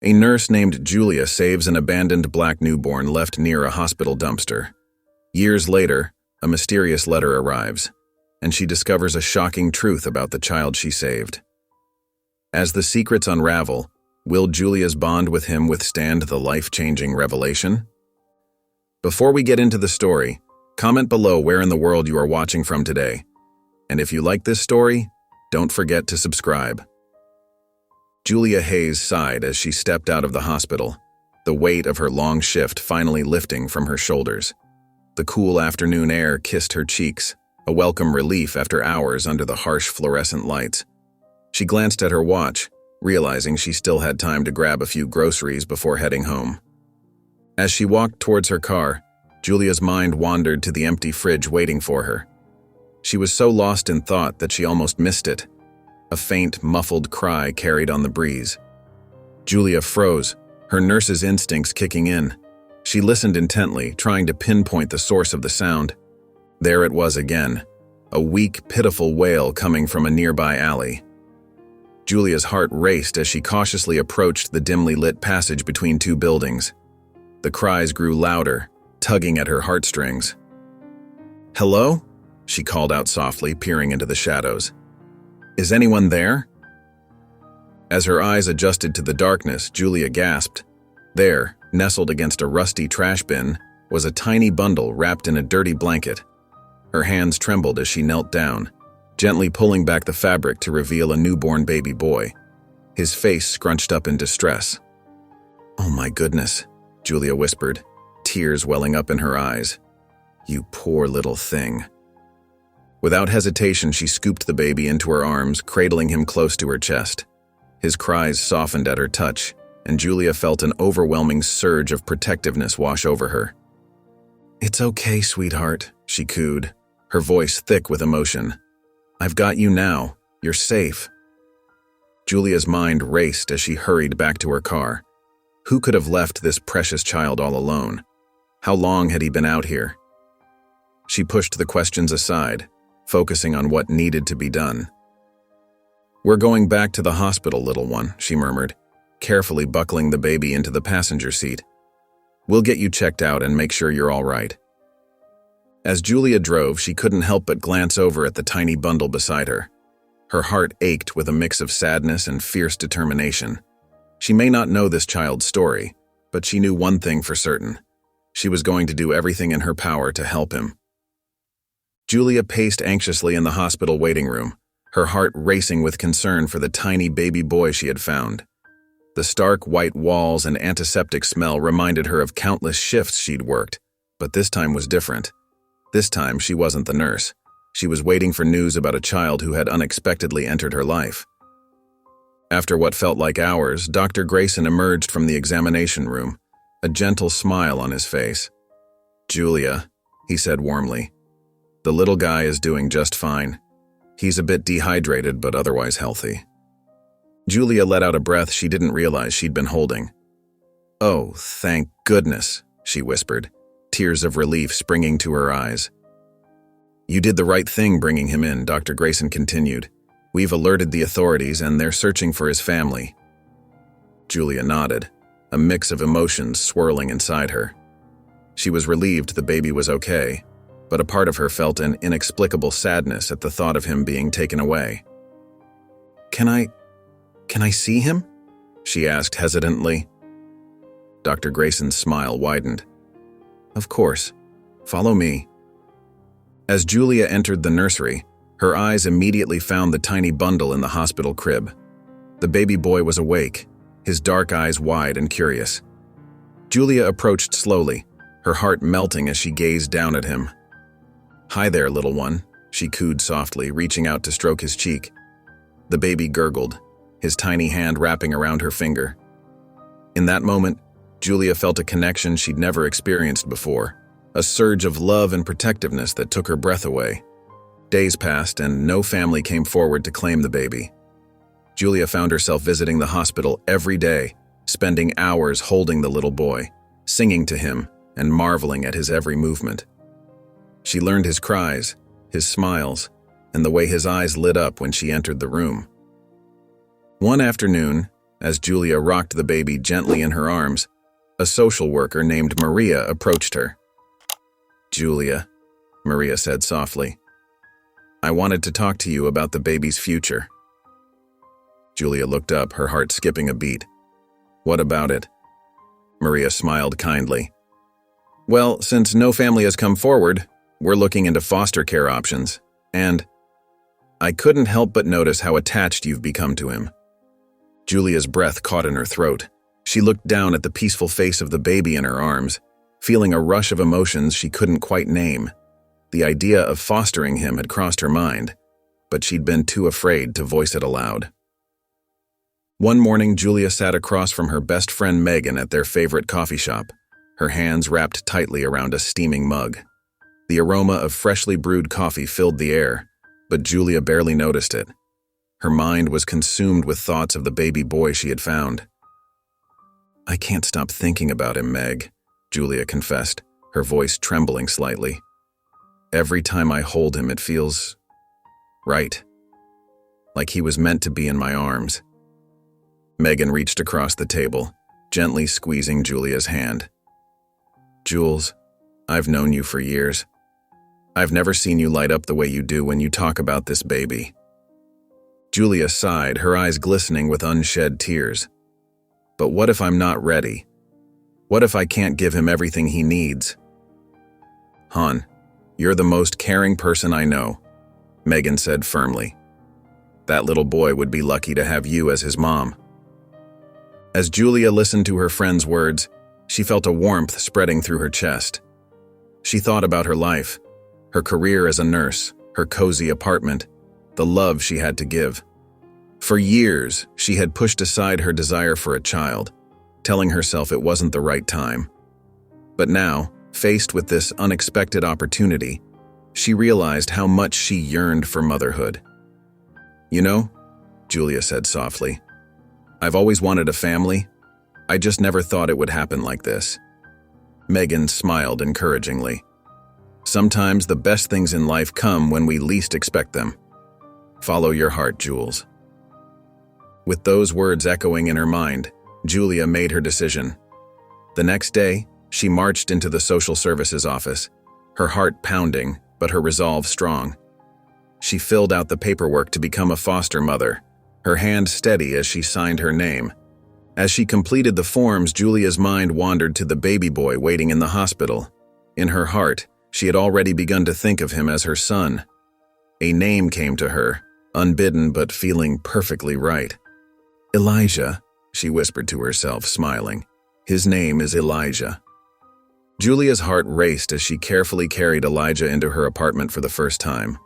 A nurse named Julia saves an abandoned black newborn left near a hospital dumpster. Years later, a mysterious letter arrives, and she discovers a shocking truth about the child she saved. As the secrets unravel, will Julia's bond with him withstand the life-changing revelation? Before we get into the story, comment below where in the world you are watching from today. And if you like this story, don't forget to subscribe. Julia Hayes sighed as she stepped out of the hospital, the weight of her long shift finally lifting from her shoulders. The cool afternoon air kissed her cheeks, a welcome relief after hours under the harsh fluorescent lights. She glanced at her watch, realizing she still had time to grab a few groceries before heading home. As she walked towards her car, Julia's mind wandered to the empty fridge waiting for her. She was so lost in thought that she almost missed it. A faint, muffled cry carried on the breeze. Julia froze, her nurse's instincts kicking in. She listened intently, trying to pinpoint the source of the sound. There it was again, a weak, pitiful wail coming from a nearby alley. Julia's heart raced as she cautiously approached the dimly lit passage between two buildings. The cries grew louder, tugging at her heartstrings. "Hello?" she called out softly, peering into the shadows. "Is anyone there?" As her eyes adjusted to the darkness, Julia gasped. There, nestled against a rusty trash bin, was a tiny bundle wrapped in a dirty blanket. Her hands trembled as she knelt down, gently pulling back the fabric to reveal a newborn baby boy, his face scrunched up in distress. "Oh my goodness," Julia whispered, tears welling up in her eyes. "You poor little thing." Without hesitation, she scooped the baby into her arms, cradling him close to her chest. His cries softened at her touch, and Julia felt an overwhelming surge of protectiveness wash over her. "It's okay, sweetheart," she cooed, her voice thick with emotion. "I've got you now. You're safe." Julia's mind raced as she hurried back to her car. Who could have left this precious child all alone? How long had he been out here? She pushed the questions aside, focusing on what needed to be done. "We're going back to the hospital, little one," she murmured, carefully buckling the baby into the passenger seat. "We'll get you checked out and make sure you're all right." As Julia drove, she couldn't help but glance over at the tiny bundle beside her. Her heart ached with a mix of sadness and fierce determination. She may not know this child's story, but she knew one thing for certain. She was going to do everything in her power to help him. Julia paced anxiously in the hospital waiting room, her heart racing with concern for the tiny baby boy she had found. The stark white walls and antiseptic smell reminded her of countless shifts she'd worked, but this time was different. This time she wasn't the nurse. She was waiting for news about a child who had unexpectedly entered her life. After what felt like hours, Dr. Grayson emerged from the examination room, a gentle smile on his face. "Julia," he said warmly, "the little guy is doing just fine. He's a bit dehydrated, but otherwise healthy." Julia let out a breath she didn't realize she'd been holding. "Oh, thank goodness," she whispered, tears of relief springing to her eyes. "You did the right thing bringing him in," Dr. Grayson continued. "We've alerted the authorities and they're searching for his family." Julia nodded, a mix of emotions swirling inside her. She was relieved the baby was okay, but a part of her felt an inexplicable sadness at the thought of him being taken away. Can I see him?" she asked hesitantly. Dr. Grayson's smile widened. "Of course. Follow me." As Julia entered the nursery, her eyes immediately found the tiny bundle in the hospital crib. The baby boy was awake, his dark eyes wide and curious. Julia approached slowly, her heart melting as she gazed down at him. "Hi there, little one," she cooed softly, reaching out to stroke his cheek. The baby gurgled, his tiny hand wrapping around her finger. In that moment, Julia felt a connection she'd never experienced before, a surge of love and protectiveness that took her breath away. Days passed and no family came forward to claim the baby. Julia found herself visiting the hospital every day, spending hours holding the little boy, singing to him, and marveling at his every movement. She learned his cries, his smiles, and the way his eyes lit up when she entered the room. One afternoon, As Julia rocked the baby gently in her arms, a social worker named Maria approached her. "Julia," Maria said softly, "I wanted to talk to you about the baby's future." Julia looked up, her heart skipping a beat. "What about it?" Maria smiled kindly. "Well, since no family has come forward, we're looking into foster care options, and I couldn't help but notice how attached you've become to him." Julia's breath caught in her throat. She looked down at the peaceful face of the baby in her arms, feeling a rush of emotions she couldn't quite name. The idea of fostering him had crossed her mind, but she'd been too afraid to voice it aloud. One morning, Julia sat across from her best friend Megan at their favorite coffee shop, her hands wrapped tightly around a steaming mug. The aroma of freshly brewed coffee filled the air, but Julia barely noticed it. Her mind was consumed with thoughts of the baby boy she had found. "I can't stop thinking about him, Meg," Julia confessed, her voice trembling slightly. "Every time I hold him, it feels right, like he was meant to be in my arms." Megan reached across the table, gently squeezing Julia's hand. "Jules, I've known you for years. I've never seen you light up the way you do when you talk about this baby." Julia sighed, her eyes glistening with unshed tears. "But what if I'm not ready? What if I can't give him everything he needs?" "Hon, you're the most caring person I know," Megan said firmly. "That little boy would be lucky to have you as his mom." As Julia listened to her friend's words, she felt a warmth spreading through her chest. She thought about her life, her career as a nurse, her cozy apartment, the love she had to give. For years, she had pushed aside her desire for a child, telling herself it wasn't the right time. But now, faced with this unexpected opportunity, she realized how much she yearned for motherhood. "You know," Julia said softly, "I've always wanted a family. I just never thought it would happen like this." Megan smiled encouragingly. "Sometimes the best things in life come when we least expect them. Follow your heart, Jules." With those words echoing in her mind, Julia made her decision. The next day, she marched into the social services office, her heart pounding, but her resolve strong. She filled out the paperwork to become a foster mother, her hand steady as she signed her name. As she completed the forms, Julia's mind wandered to the baby boy waiting in the hospital. In her heart, she had already begun to think of him as her son. A name came to her, unbidden but feeling perfectly right. "Elijah," she whispered to herself, smiling. "His name is Elijah." Julia's heart raced as she carefully carried Elijah into her apartment for the first time.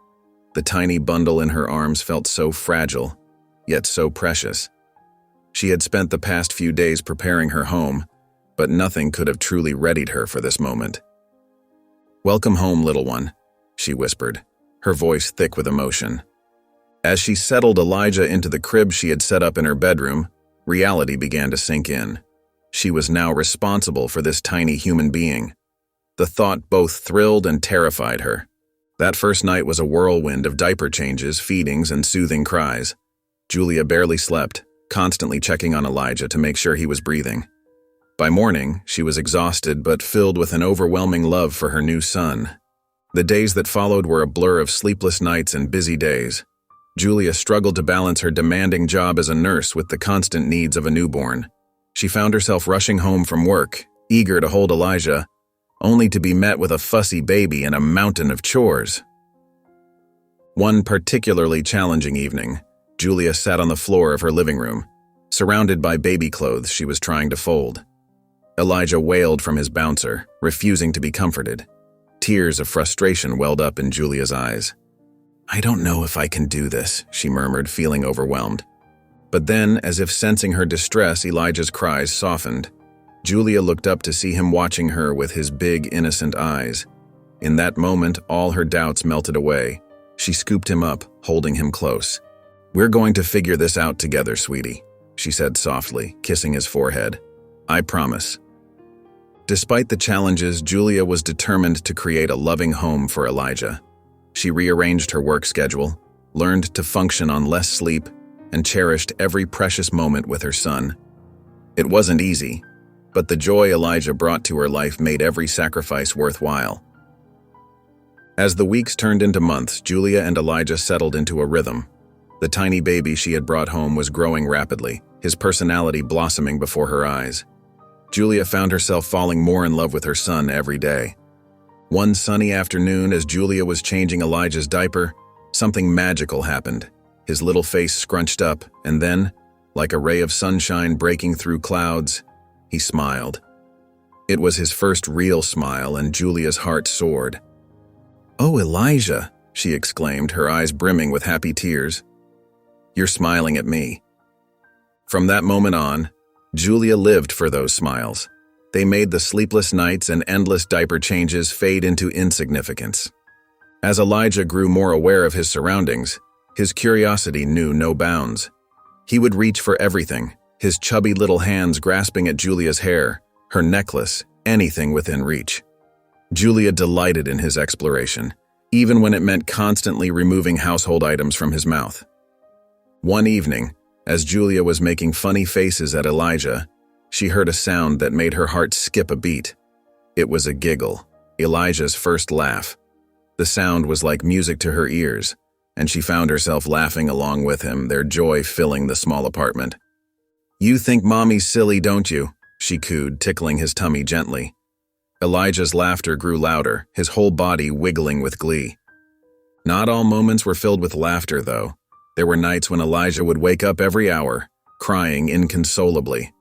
The tiny bundle in her arms felt so fragile, yet so precious. She had spent the past few days preparing her home, but nothing could have truly readied her for this moment. "Welcome home, little one," she whispered, her voice thick with emotion. As she settled Elijah into the crib she had set up in her bedroom, reality began to sink in. She was now responsible for this tiny human being. The thought both thrilled and terrified her. That first night was a whirlwind of diaper changes, feedings, and soothing cries. Julia barely slept, constantly checking on Elijah to make sure he was breathing. By morning, she was exhausted but filled with an overwhelming love for her new son. The days that followed were a blur of sleepless nights and busy days. Julia struggled to balance her demanding job as a nurse with the constant needs of a newborn. She found herself rushing home from work, eager to hold Elijah, only to be met with a fussy baby and a mountain of chores. One particularly challenging evening, Julia sat on the floor of her living room, surrounded by baby clothes she was trying to fold. Elijah wailed from his bouncer, refusing to be comforted. Tears of frustration welled up in Julia's eyes. "I don't know if I can do this," she murmured, feeling overwhelmed. But then, as if sensing her distress, Elijah's cries softened. Julia looked up to see him watching her with his big, innocent eyes. In that moment, all her doubts melted away. She scooped him up, holding him close. "We're going to figure this out together, sweetie," she said softly, kissing his forehead. "I promise." Despite the challenges, Julia was determined to create a loving home for Elijah. She rearranged her work schedule, learned to function on less sleep, and cherished every precious moment with her son. It wasn't easy, but the joy Elijah brought to her life made every sacrifice worthwhile. As the weeks turned into months, Julia and Elijah settled into a rhythm. The tiny baby she had brought home was growing rapidly, his personality blossoming before her eyes. Julia found herself falling more in love with her son every day. One sunny afternoon, as Julia was changing Elijah's diaper, something magical happened. His little face scrunched up, and then, like a ray of sunshine breaking through clouds, he smiled. It was his first real smile, and Julia's heart soared. "Oh, Elijah," she exclaimed, her eyes brimming with happy tears. "You're smiling at me." From that moment on, Julia lived for those smiles. They made the sleepless nights and endless diaper changes fade into insignificance. As Elijah grew more aware of his surroundings, his curiosity knew no bounds. He would reach for everything, his chubby little hands grasping at Julia's hair, her necklace, anything within reach. Julia delighted in his exploration, even when it meant constantly removing household items from his mouth. One evening, as Julia was making funny faces at Elijah, she heard a sound that made her heart skip a beat. It was a giggle, Elijah's first laugh. The sound was like music to her ears, and she found herself laughing along with him, their joy filling the small apartment. "You think Mommy's silly, don't you?" she cooed, tickling his tummy gently. Elijah's laughter grew louder, his whole body wiggling with glee. Not all moments were filled with laughter, though. There were nights when Elijah would wake up every hour, crying inconsolably.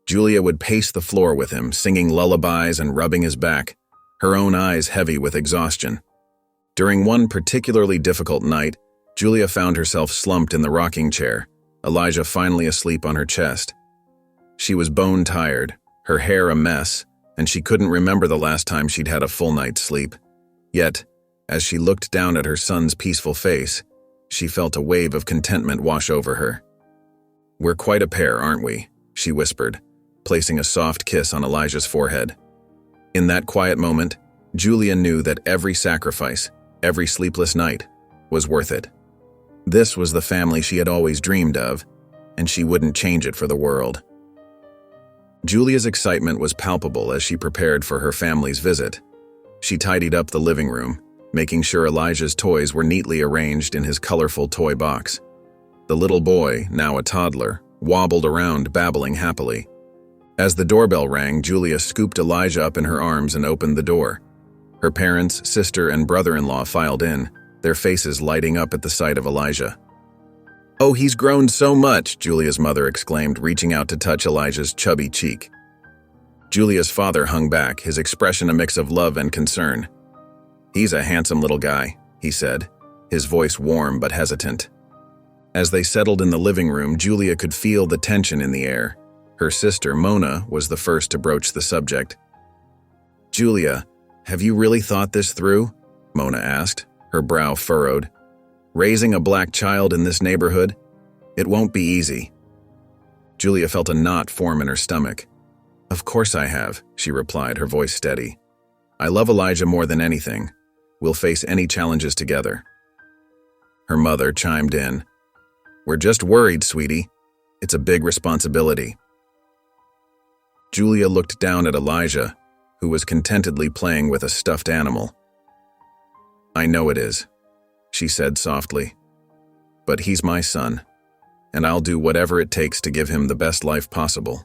Julia would pace the floor with him, singing lullabies and rubbing his back, her own eyes heavy with exhaustion. During one particularly difficult night, Julia found herself slumped in the rocking chair, Elijah finally asleep on her chest. She was bone-tired, her hair a mess, and she couldn't remember the last time she'd had a full night's sleep. Yet, as she looked down at her son's peaceful face, she felt a wave of contentment wash over her. "We're quite a pair, aren't we?" she whispered, placing a soft kiss on Elijah's forehead. In that quiet moment, Julia knew that every sacrifice, every sleepless night, was worth it. This was the family she had always dreamed of, and she wouldn't change it for the world. Julia's excitement was palpable as she prepared for her family's visit. She tidied up the living room, making sure Elijah's toys were neatly arranged in his colorful toy box. The little boy, now a toddler, wobbled around, babbling happily. As the doorbell rang, Julia scooped Elijah up in her arms and opened the door. Her parents, sister, and brother-in-law filed in, their faces lighting up at the sight of Elijah. "Oh, he's grown so much," Julia's mother exclaimed, reaching out to touch Elijah's chubby cheek. Julia's father hung back, his expression a mix of love and concern. "He's a handsome little guy," he said, his voice warm but hesitant. As they settled in the living room, Julia could feel the tension in the air. Her sister, Mona, was the first to broach the subject. "Julia, have you really thought this through?" Mona asked, her brow furrowed. "Raising a black child in this neighborhood? It won't be easy." Julia felt a knot form in her stomach. "Of course I have," she replied, her voice steady. "I love Elijah more than anything. We'll face any challenges together." Her mother chimed in. "We're just worried, sweetie. It's a big responsibility." Julia looked down at Elijah, who was contentedly playing with a stuffed animal. "I know it is," she said softly. "But he's my son, and I'll do whatever it takes to give him the best life possible."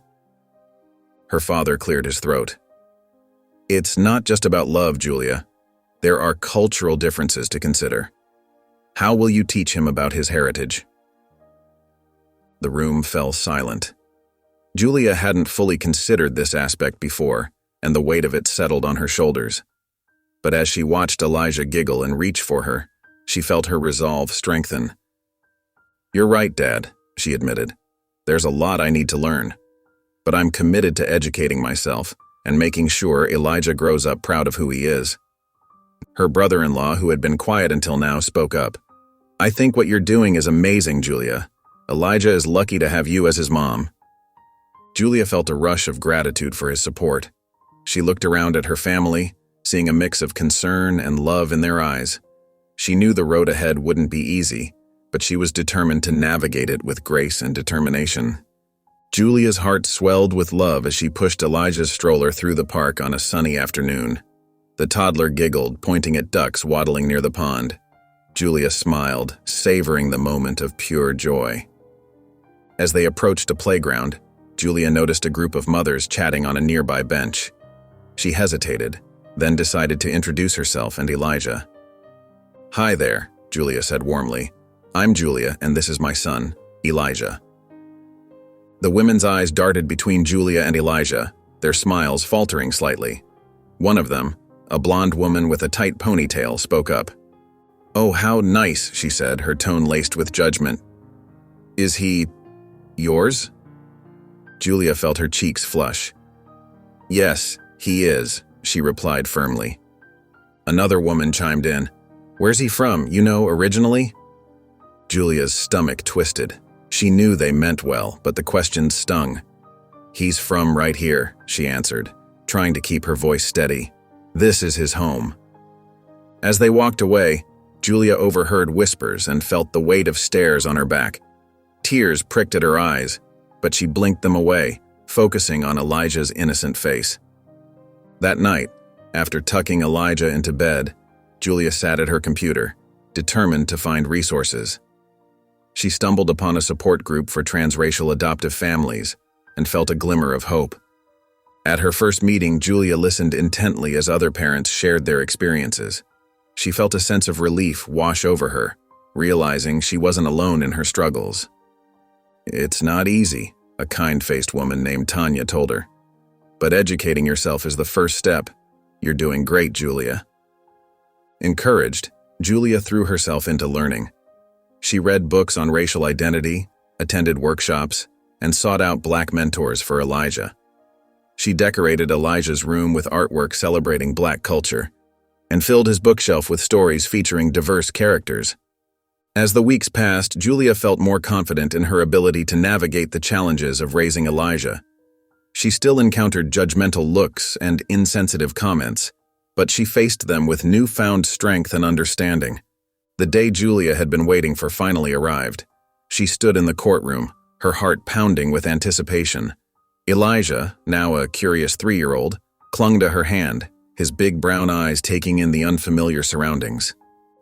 Her father cleared his throat. "It's not just about love, Julia. There are cultural differences to consider. How will you teach him about his heritage?" The room fell silent. Julia hadn't fully considered this aspect before, and the weight of it settled on her shoulders. But as she watched Elijah giggle and reach for her, she felt her resolve strengthen. "You're right, Dad," she admitted. "There's a lot I need to learn. But I'm committed to educating myself and making sure Elijah grows up proud of who he is." Her brother-in-law, who had been quiet until now, spoke up. "I think what you're doing is amazing, Julia. Elijah is lucky to have you as his mom." Julia felt a rush of gratitude for his support. She looked around at her family, seeing a mix of concern and love in their eyes. She knew the road ahead wouldn't be easy, but she was determined to navigate it with grace and determination. Julia's heart swelled with love as she pushed Elijah's stroller through the park on a sunny afternoon. The toddler giggled, pointing at ducks waddling near the pond. Julia smiled, savoring the moment of pure joy. As they approached a playground, Julia noticed a group of mothers chatting on a nearby bench. She hesitated, then decided to introduce herself and Elijah. "Hi there," Julia said warmly. "I'm Julia, and this is my son, Elijah." The women's eyes darted between Julia and Elijah, their smiles faltering slightly. One of them, a blonde woman with a tight ponytail, spoke up. "Oh, how nice," she said, her tone laced with judgment. "Is he yours?" Julia felt her cheeks flush. "Yes, he is," she replied firmly. Another woman chimed in. "Where's he from, originally?" Julia's stomach twisted. She knew they meant well, but the question stung. "He's from right here," she answered, trying to keep her voice steady. "This is his home." As they walked away, Julia overheard whispers and felt the weight of stares on her back. Tears pricked at her eyes, but she blinked them away, focusing on Elijah's innocent face. That night, after tucking Elijah into bed, Julia sat at her computer, determined to find resources. She stumbled upon a support group for transracial adoptive families and felt a glimmer of hope. At her first meeting, Julia listened intently as other parents shared their experiences. She felt a sense of relief wash over her, realizing she wasn't alone in her struggles. "It's not easy," a kind-faced woman named Tanya told her. "But educating yourself is the first step. You're doing great, Julia." Encouraged, Julia threw herself into learning. She read books on racial identity, attended workshops, and sought out Black mentors for Elijah. She decorated Elijah's room with artwork celebrating Black culture, and filled his bookshelf with stories featuring diverse characters. As the weeks passed, Julia felt more confident in her ability to navigate the challenges of raising Elijah. She still encountered judgmental looks and insensitive comments, but she faced them with newfound strength and understanding. The day Julia had been waiting for finally arrived. She stood in the courtroom, her heart pounding with anticipation. Elijah, now a curious 3-year-old, clung to her hand, his big brown eyes taking in the unfamiliar surroundings.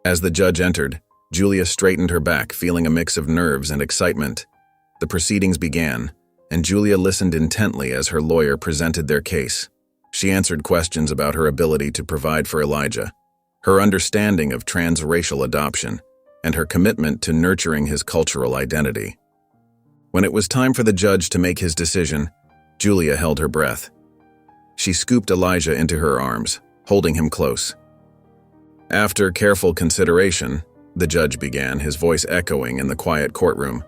As the judge entered, Julia straightened her back, feeling a mix of nerves and excitement. The proceedings began, and Julia listened intently as her lawyer presented their case. She answered questions about her ability to provide for Elijah, her understanding of transracial adoption, and her commitment to nurturing his cultural identity. When it was time for the judge to make his decision, Julia held her breath. She scooped Elijah into her arms, holding him close. After careful consideration, the judge began, his voice echoing in the quiet courtroom.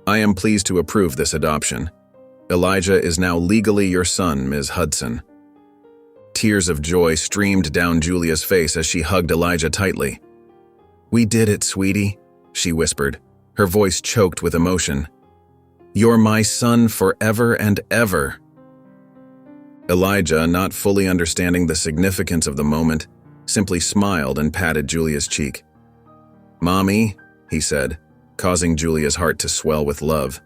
"I am pleased to approve this adoption. Elijah is now legally your son, Ms. Hudson." Tears of joy streamed down Julia's face as she hugged Elijah tightly. "We did it, sweetie," she whispered, her voice choked with emotion. "You're my son forever and ever." Elijah, not fully understanding the significance of the moment, simply smiled and patted Julia's cheek. "Mommy," he said, causing Julia's heart to swell with love.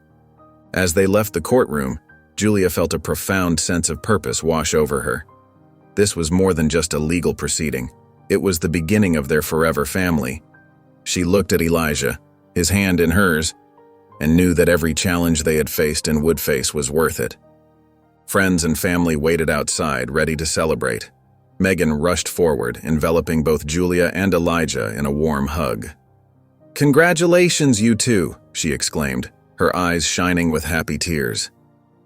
As they left the courtroom, Julia felt a profound sense of purpose wash over her. This was more than just a legal proceeding. It was the beginning of their forever family. She looked at Elijah, his hand in hers, and knew that every challenge they had faced and would face was worth it. Friends and family waited outside, ready to celebrate. Megan rushed forward, enveloping both Julia and Elijah in a warm hug. "Congratulations, you two," she exclaimed, her eyes shining with happy tears.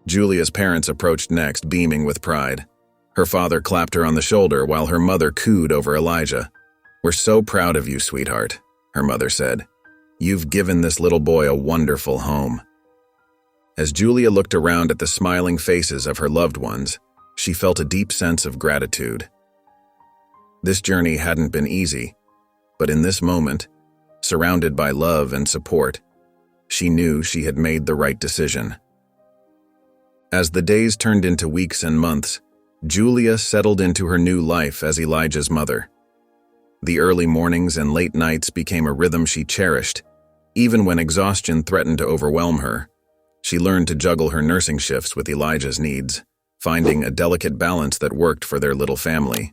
Julia's parents approached next, beaming with pride. Her father clapped her on the shoulder while her mother cooed over Elijah. "We're so proud of you, sweetheart," her mother said. "You've given this little boy a wonderful home." As Julia looked around at the smiling faces of her loved ones, she felt a deep sense of gratitude. This journey hadn't been easy, but in this moment, surrounded by love and support, she knew she had made the right decision. As the days turned into weeks and months, Julia settled into her new life as Elijah's mother. The early mornings and late nights became a rhythm she cherished, Even when exhaustion threatened to overwhelm her, she learned to juggle her nursing shifts with Elijah's needs, finding a delicate balance that worked for their little family.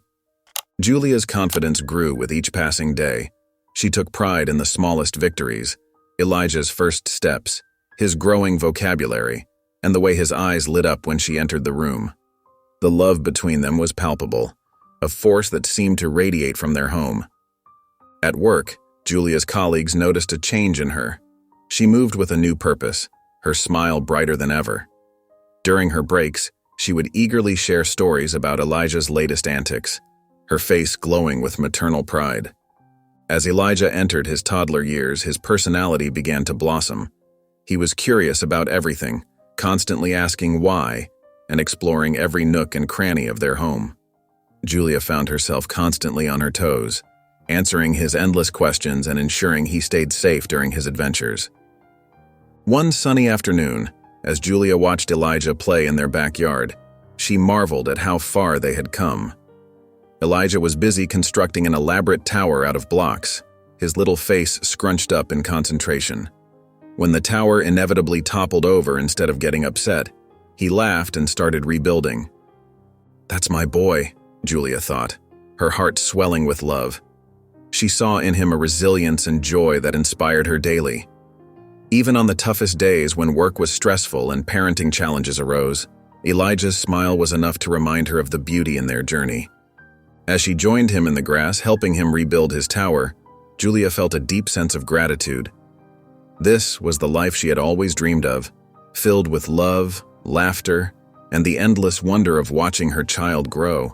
Julia's confidence grew with each passing day. She took pride in the smallest victories, Elijah's first steps, his growing vocabulary, and the way his eyes lit up when she entered the room. The love between them was palpable, a force that seemed to radiate from their home. At work, Julia's colleagues noticed a change in her. She moved with a new purpose, her smile brighter than ever. During her breaks, she would eagerly share stories about Elijah's latest antics, her face glowing with maternal pride. As Elijah entered his toddler years, his personality began to blossom. He was curious about everything, constantly asking why, and exploring every nook and cranny of their home. Julia found herself constantly on her toes, answering his endless questions and ensuring he stayed safe during his adventures. One sunny afternoon, as Julia watched Elijah play in their backyard, she marveled at how far they had come. Elijah was busy constructing an elaborate tower out of blocks, his little face scrunched up in concentration. When the tower inevitably toppled over instead of getting upset, he laughed and started rebuilding. "That's my boy," Julia thought, her heart swelling with love. She saw in him a resilience and joy that inspired her daily. Even on the toughest days when work was stressful and parenting challenges arose, Elijah's smile was enough to remind her of the beauty in their journey. As she joined him in the grass, helping him rebuild his tower, Julia felt a deep sense of gratitude. This was the life she had always dreamed of, filled with love, laughter, and the endless wonder of watching her child grow.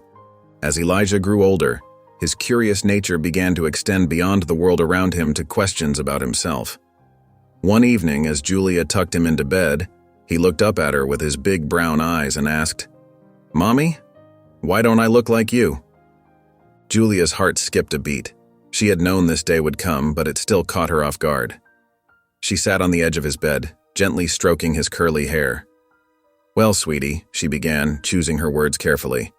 As Elijah grew older, his curious nature began to extend beyond the world around him to questions about himself. One evening, as Julia tucked him into bed, he looked up at her with his big brown eyes and asked, "Mommy, why don't I look like you?" Julia's heart skipped a beat. She had known this day would come, but it still caught her off guard. She sat on the edge of his bed, gently stroking his curly hair. "Well, sweetie," she began, choosing her words carefully.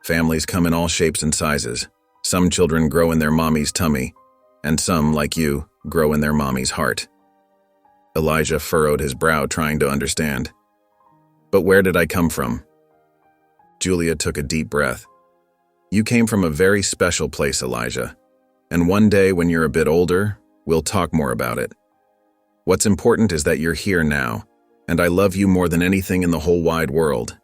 "Families come in all shapes and sizes. Some children grow in their mommy's tummy, and some, like you, grow in their mommy's heart." Elijah furrowed his brow, trying to understand. "But where did I come from?" Julia took a deep breath. "You came from a very special place, Elijah. And one day when you're a bit older, we'll talk more about it. What's important is that you're here now, and I love you more than anything in the whole wide world."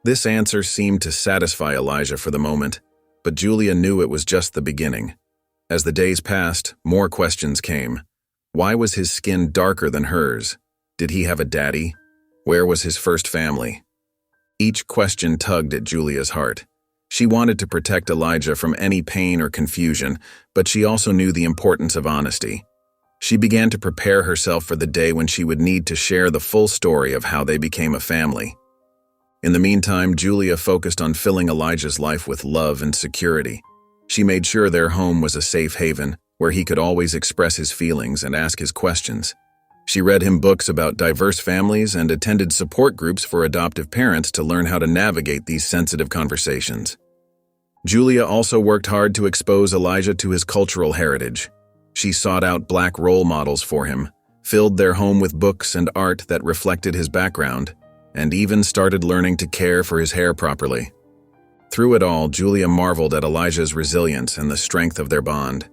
This answer seemed to satisfy Elijah for the moment, but Julia knew it was just the beginning. As the days passed, more questions came. Why was his skin darker than hers? Did he have a daddy? Where was his first family? Each question tugged at Julia's heart. She wanted to protect Elijah from any pain or confusion, but she also knew the importance of honesty. She began to prepare herself for the day when she would need to share the full story of how they became a family. In the meantime, Julia focused on filling Elijah's life with love and security. She made sure their home was a safe haven, where he could always express his feelings and ask his questions. She read him books about diverse families and attended support groups for adoptive parents to learn how to navigate these sensitive conversations. Julia also worked hard to expose Elijah to his cultural heritage. She sought out Black role models for him, filled their home with books and art that reflected his background, and even started learning to care for his hair properly. Through it all, Julia marveled at Elijah's resilience and the strength of their bond.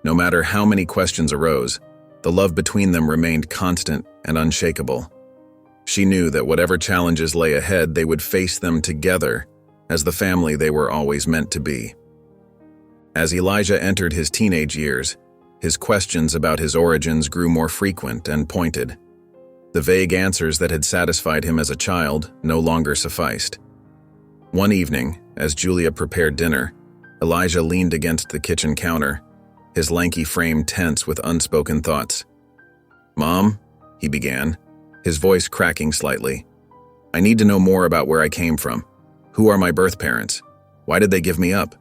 No matter how many questions arose, the love between them remained constant and unshakable. She knew that whatever challenges lay ahead, they would face them together as the family they were always meant to be. As Elijah entered his teenage years, his questions about his origins grew more frequent and pointed. The vague answers that had satisfied him as a child no longer sufficed. One evening, as Julia prepared dinner, Elijah leaned against the kitchen counter, his lanky frame tense with unspoken thoughts. "Mom," he began, his voice cracking slightly, "I need to know more about where I came from. Who are my birth parents? Why did they give me up?"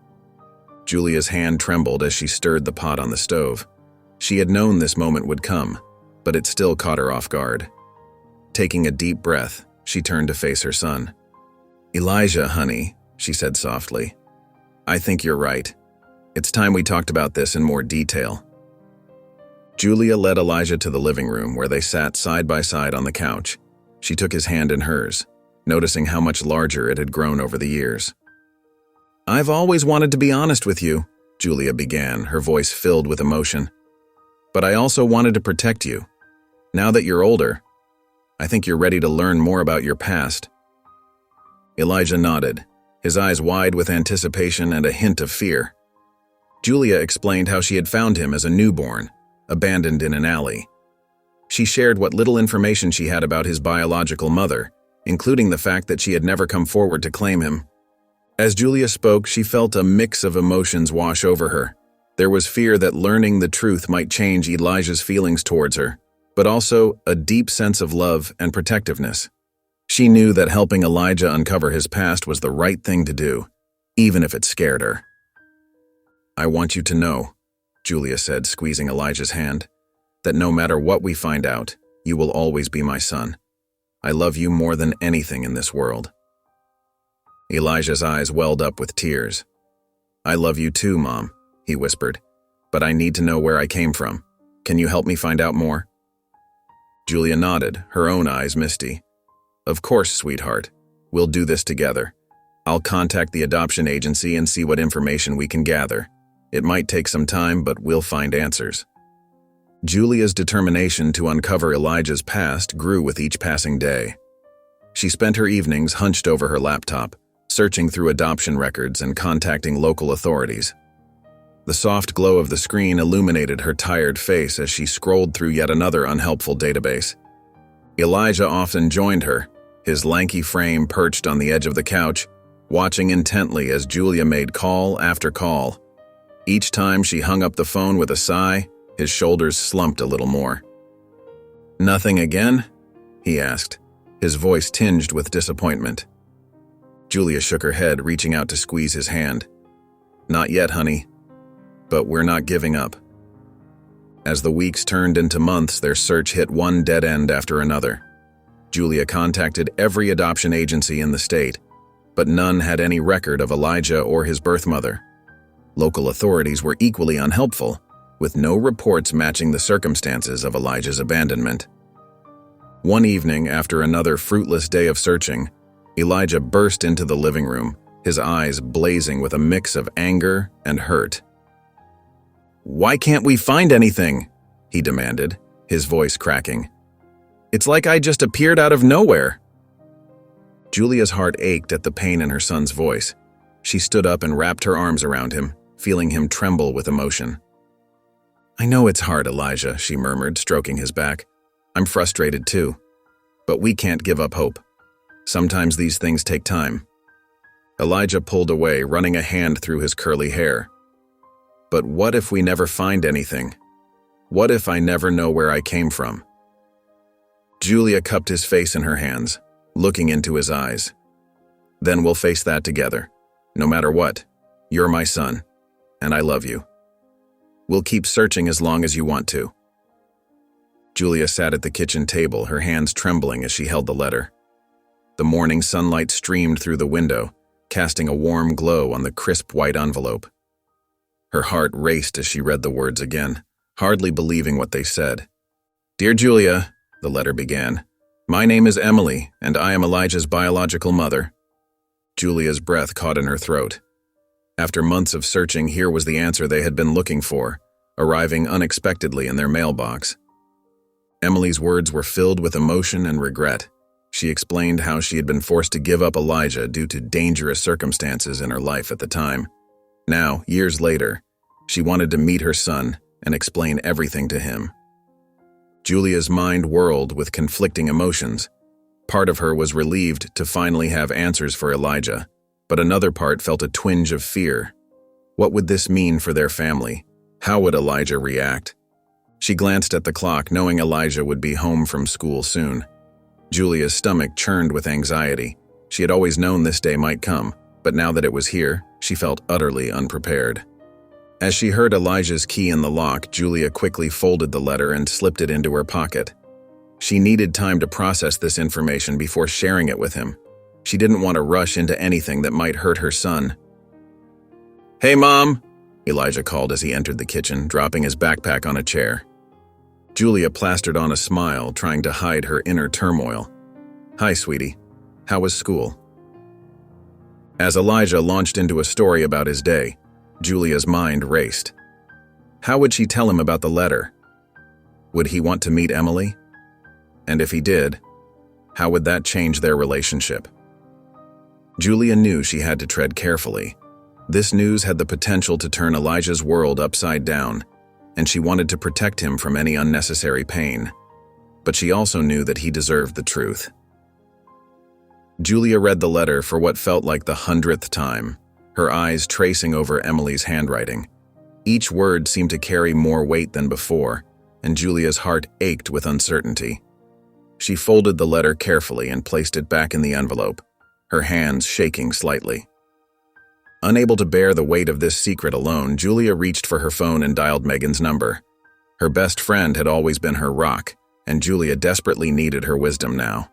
Julia's hand trembled as she stirred the pot on the stove. She had known this moment would come, but it still caught her off guard. Taking a deep breath, she turned to face her son. "Elijah, honey," she said softly, "I think you're right. It's time we talked about this in more detail." Julia led Elijah to the living room where they sat side by side on the couch. She took his hand in hers, noticing how much larger it had grown over the years. "I've always wanted to be honest with you," Julia began, her voice filled with emotion. "But I also wanted to protect you. Now that you're older, I think you're ready to learn more about your past." Elijah nodded, his eyes wide with anticipation and a hint of fear. Julia explained how she had found him as a newborn, abandoned in an alley. She shared what little information she had about his biological mother, including the fact that she had never come forward to claim him. As Julia spoke, she felt a mix of emotions wash over her. There was fear that learning the truth might change Elijah's feelings towards her, but also a deep sense of love and protectiveness. She knew that helping Elijah uncover his past was the right thing to do, even if it scared her. "I want you to know," Julia said, squeezing Elijah's hand, "that no matter what we find out, you will always be my son. I love you more than anything in this world." Elijah's eyes welled up with tears. "I love you too, Mom," he whispered, "but I need to know where I came from. Can you help me find out more?" Julia nodded, her own eyes misty. "Of course, sweetheart. We'll do this together. I'll contact the adoption agency and see what information we can gather. It might take some time, but we'll find answers." Julia's determination to uncover Elijah's past grew with each passing day. She spent her evenings hunched over her laptop, searching through adoption records and contacting local authorities. The soft glow of the screen illuminated her tired face as she scrolled through yet another unhelpful database. Elijah often joined her, his lanky frame perched on the edge of the couch, watching intently as Julia made call after call. Each time she hung up the phone with a sigh, his shoulders slumped a little more. "Nothing again?" he asked, his voice tinged with disappointment. Julia shook her head, reaching out to squeeze his hand. "Not yet, honey. But we're not giving up." As the weeks turned into months, their search hit one dead end after another. Julia contacted every adoption agency in the state, but none had any record of Elijah or his birth mother. Local authorities were equally unhelpful, with no reports matching the circumstances of Elijah's abandonment. One evening, after another fruitless day of searching, Elijah burst into the living room, his eyes blazing with a mix of anger and hurt. "Why can't we find anything?" he demanded, his voice cracking. "It's like I just appeared out of nowhere." Julia's heart ached at the pain in her son's voice. She stood up and wrapped her arms around him, feeling him tremble with emotion. "I know it's hard, Elijah," she murmured, stroking his back. "I'm frustrated too. But we can't give up hope. Sometimes these things take time." Elijah pulled away, running a hand through his curly hair. "But what if we never find anything? What if I never know where I came from?" Julia cupped his face in her hands, looking into his eyes. "Then we'll face that together. No matter what, you're my son, and I love you. We'll keep searching as long as you want to." Julia sat at the kitchen table, her hands trembling as she held the letter. The morning sunlight streamed through the window, casting a warm glow on the crisp white envelope. Her heart raced as she read the words again, hardly believing what they said. "Dear Julia," the letter began, "my name is Emily, and I am Elijah's biological mother." Julia's breath caught in her throat. After months of searching, here was the answer they had been looking for, arriving unexpectedly in their mailbox. Emily's words were filled with emotion and regret. She explained how she had been forced to give up Elijah due to dangerous circumstances in her life at the time. Now, years later, she wanted to meet her son and explain everything to him. Julia's mind whirled with conflicting emotions. Part of her was relieved to finally have answers for Elijah, but another part felt a twinge of fear. What would this mean for their family? How would Elijah react? She glanced at the clock, knowing Elijah would be home from school soon. Julia's stomach churned with anxiety. She had always known this day might come, but now that it was here, she felt utterly unprepared. As she heard Elijah's key in the lock, Julia quickly folded the letter and slipped it into her pocket. She needed time to process this information before sharing it with him. She didn't want to rush into anything that might hurt her son. "Hey, Mom," Elijah called as he entered the kitchen, dropping his backpack on a chair. Julia plastered on a smile, trying to hide her inner turmoil. "Hi, sweetie. How was school?" As Elijah launched into a story about his day, Julia's mind raced. How would she tell him about the letter? Would he want to meet Emily? And if he did, how would that change their relationship? Julia knew she had to tread carefully. This news had the potential to turn Elijah's world upside down, and she wanted to protect him from any unnecessary pain. But she also knew that he deserved the truth. Julia read the letter for what felt like the 100th time, her eyes tracing over Emily's handwriting. Each word seemed to carry more weight than before, and Julia's heart ached with uncertainty. She folded the letter carefully and placed it back in the envelope, her hands shaking slightly. Unable to bear the weight of this secret alone, Julia reached for her phone and dialed Megan's number. Her best friend had always been her rock, and Julia desperately needed her wisdom now.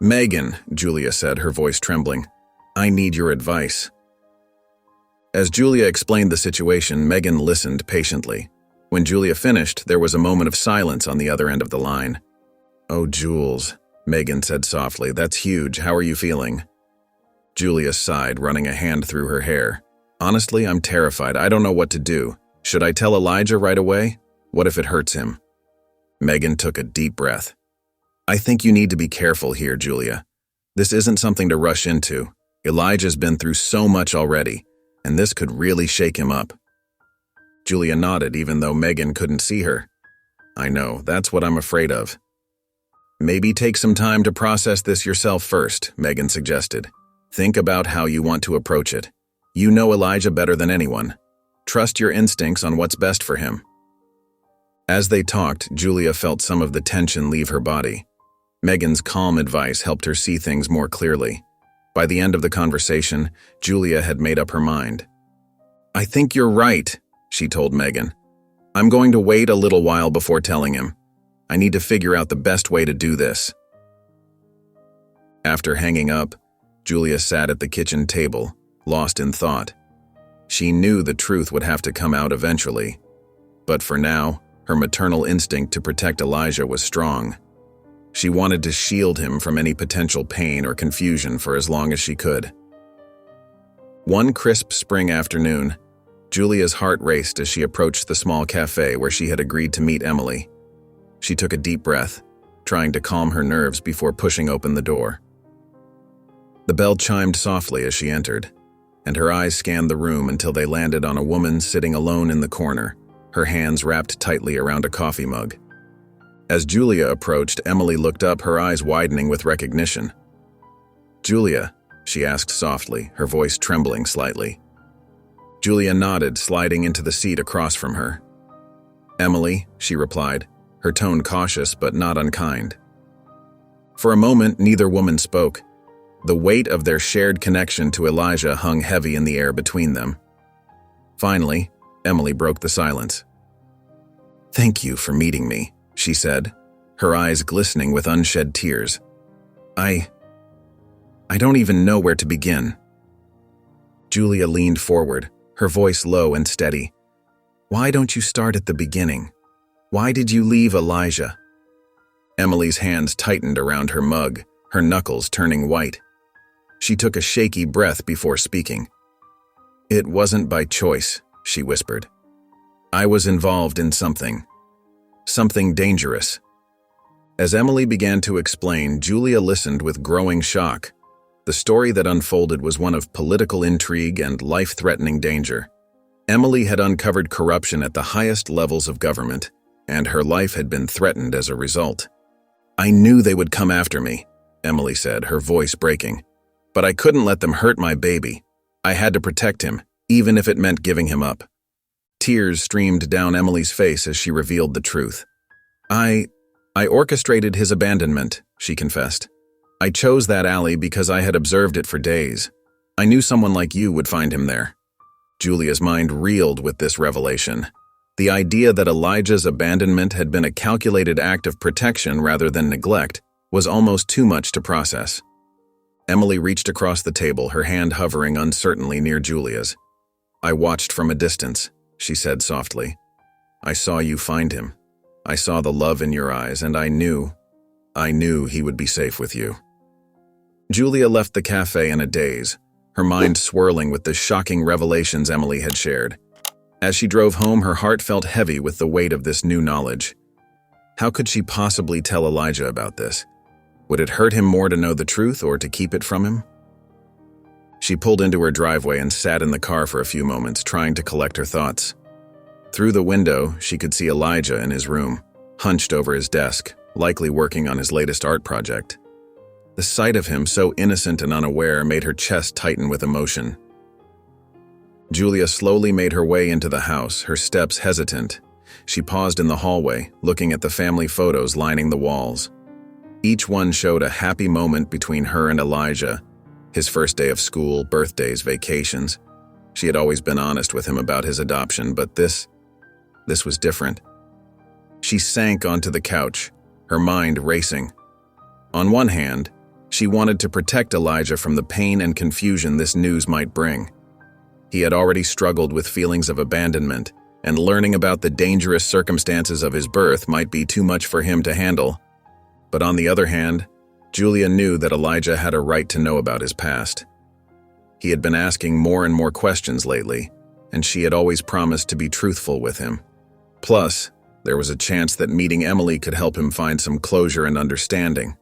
"Megan," Julia said, her voice trembling, "I need your advice." As Julia explained the situation, Megan listened patiently. When Julia finished, there was a moment of silence on the other end of the line. "Oh, Jules," Megan said softly, "that's huge. How are you feeling?" Julia sighed, running a hand through her hair. "Honestly, I'm terrified. I don't know what to do. Should I tell Elijah right away? What if it hurts him?" Megan took a deep breath. "I think you need to be careful here, Julia. This isn't something to rush into. Elijah's been through so much already, and this could really shake him up." Julia nodded, even though Megan couldn't see her. "I know, that's what I'm afraid of." "Maybe take some time to process this yourself first," Megan suggested. "Think about how you want to approach it. You know Elijah better than anyone. Trust your instincts on what's best for him." As they talked, Julia felt some of the tension leave her body. Megan's calm advice helped her see things more clearly. By the end of the conversation, Julia had made up her mind. "I think you're right," she told Megan. "I'm going to wait a little while before telling him. I need to figure out the best way to do this." After hanging up, Julia sat at the kitchen table, lost in thought. She knew the truth would have to come out eventually, but for now, her maternal instinct to protect Elijah was strong. She wanted to shield him from any potential pain or confusion for as long as she could. One crisp spring afternoon, Julia's heart raced as she approached the small cafe where she had agreed to meet Emily. She took a deep breath, trying to calm her nerves before pushing open the door. The bell chimed softly as she entered, and her eyes scanned the room until they landed on a woman sitting alone in the corner, her hands wrapped tightly around a coffee mug. As Julia approached, Emily looked up, her eyes widening with recognition. "Julia?" she asked softly, her voice trembling slightly. Julia nodded, sliding into the seat across from her. "Emily," she replied, her tone cautious but not unkind. For a moment, neither woman spoke. The weight of their shared connection to Elijah hung heavy in the air between them. Finally, Emily broke the silence. "Thank you for meeting me," she said, her eyes glistening with unshed tears. I don't even know where to begin." Julia leaned forward, her voice low and steady. "Why don't you start at the beginning? Why did you leave Elijah?" Emily's hands tightened around her mug, her knuckles turning white. She took a shaky breath before speaking. "It wasn't by choice," she whispered. "I was involved in something dangerous." As Emily began to explain, Julia listened with growing shock. The story that unfolded was one of political intrigue and life-threatening danger. Emily had uncovered corruption at the highest levels of government, and her life had been threatened as a result. "I knew they would come after me," Emily said, her voice breaking. "But I couldn't let them hurt my baby. I had to protect him, even if it meant giving him up." Tears streamed down Emily's face as she revealed the truth. I orchestrated his abandonment," she confessed. "I chose that alley because I had observed it for days. I knew someone like you would find him there." Julia's mind reeled with this revelation. The idea that Elijah's abandonment had been a calculated act of protection rather than neglect was almost too much to process. Emily reached across the table, her hand hovering uncertainly near Julia's. "I watched from a distance," she said softly. "I saw you find him. I saw the love in your eyes, and I knew he would be safe with you." Julia left the cafe in a daze, her mind swirling with the shocking revelations Emily had shared. As she drove home, her heart felt heavy with the weight of this new knowledge. How could she possibly tell Elijah about this? Would it hurt him more to know the truth or to keep it from him? She pulled into her driveway and sat in the car for a few moments, trying to collect her thoughts. Through the window, she could see Elijah in his room, hunched over his desk, likely working on his latest art project. The sight of him, so innocent and unaware, made her chest tighten with emotion. Julia slowly made her way into the house, her steps hesitant. She paused in the hallway, looking at the family photos lining the walls. Each one showed a happy moment between her and Elijah, his first day of school, birthdays, vacations. She had always been honest with him about his adoption, but this was different. She sank onto the couch, her mind racing. On one hand, she wanted to protect Elijah from the pain and confusion this news might bring. He had already struggled with feelings of abandonment, and learning about the dangerous circumstances of his birth might be too much for him to handle. But on the other hand, Julia knew that Elijah had a right to know about his past. He had been asking more and more questions lately, and she had always promised to be truthful with him. Plus, there was a chance that meeting Emily could help him find some closure and understanding.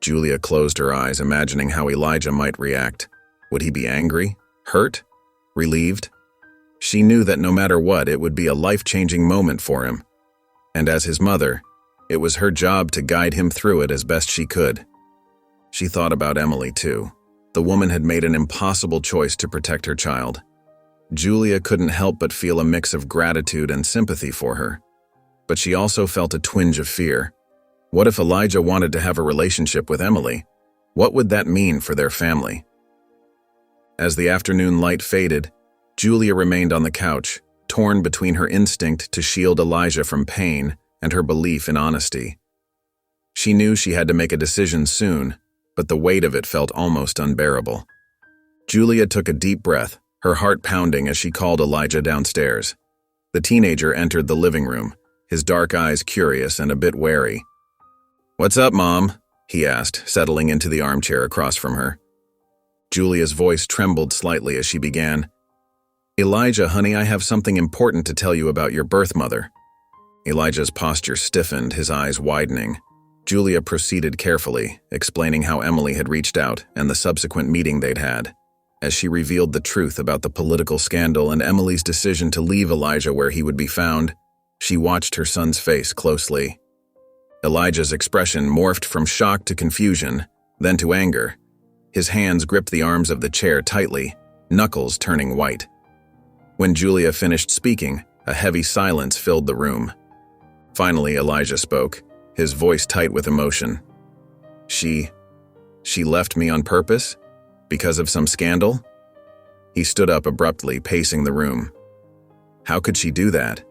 Julia closed her eyes, imagining how Elijah might react. Would he be angry? Hurt? Relieved? She knew that no matter what, it would be a life-changing moment for him. And as his mother, it was her job to guide him through it as best she could. She thought about Emily, too. The woman had made an impossible choice to protect her child. Julia couldn't help but feel a mix of gratitude and sympathy for her. But she also felt a twinge of fear. What if Elijah wanted to have a relationship with Emily? What would that mean for their family? As the afternoon light faded, Julia remained on the couch, torn between her instinct to shield Elijah from pain and her belief in honesty. She knew she had to make a decision soon, but the weight of it felt almost unbearable. Julia took a deep breath, her heart pounding as she called Elijah downstairs. The teenager entered the living room, his dark eyes curious and a bit wary. "What's up, Mom?" he asked, settling into the armchair across from her. Julia's voice trembled slightly as she began. "Elijah, honey, I have something important to tell you about your birth mother." Elijah's posture stiffened, his eyes widening. Julia proceeded carefully, explaining how Emily had reached out and the subsequent meeting they'd had. As she revealed the truth about the political scandal and Emily's decision to leave Elijah where he would be found, she watched her son's face closely. Elijah's expression morphed from shock to confusion, then to anger. His hands gripped the arms of the chair tightly, knuckles turning white. When Julia finished speaking, a heavy silence filled the room. Finally, Elijah spoke, his voice tight with emotion. She left me on purpose? Because of some scandal?" He stood up abruptly, pacing the room. "How could she do that?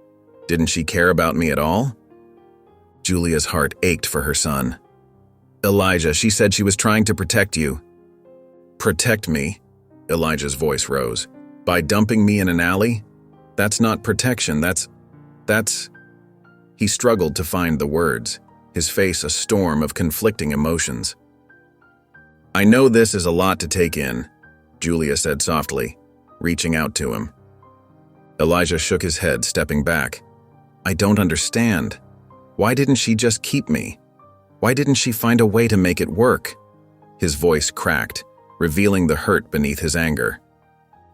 Didn't she care about me at all?" Julia's heart ached for her son. "Elijah, she said she was trying to protect you." "Protect me?" Elijah's voice rose. "By dumping me in an alley? That's not protection, that's... He struggled to find the words, his face a storm of conflicting emotions. "I know this is a lot to take in," Julia said softly, reaching out to him. Elijah shook his head, stepping back. "I don't understand. Why didn't she just keep me? Why didn't she find a way to make it work?" His voice cracked, revealing the hurt beneath his anger.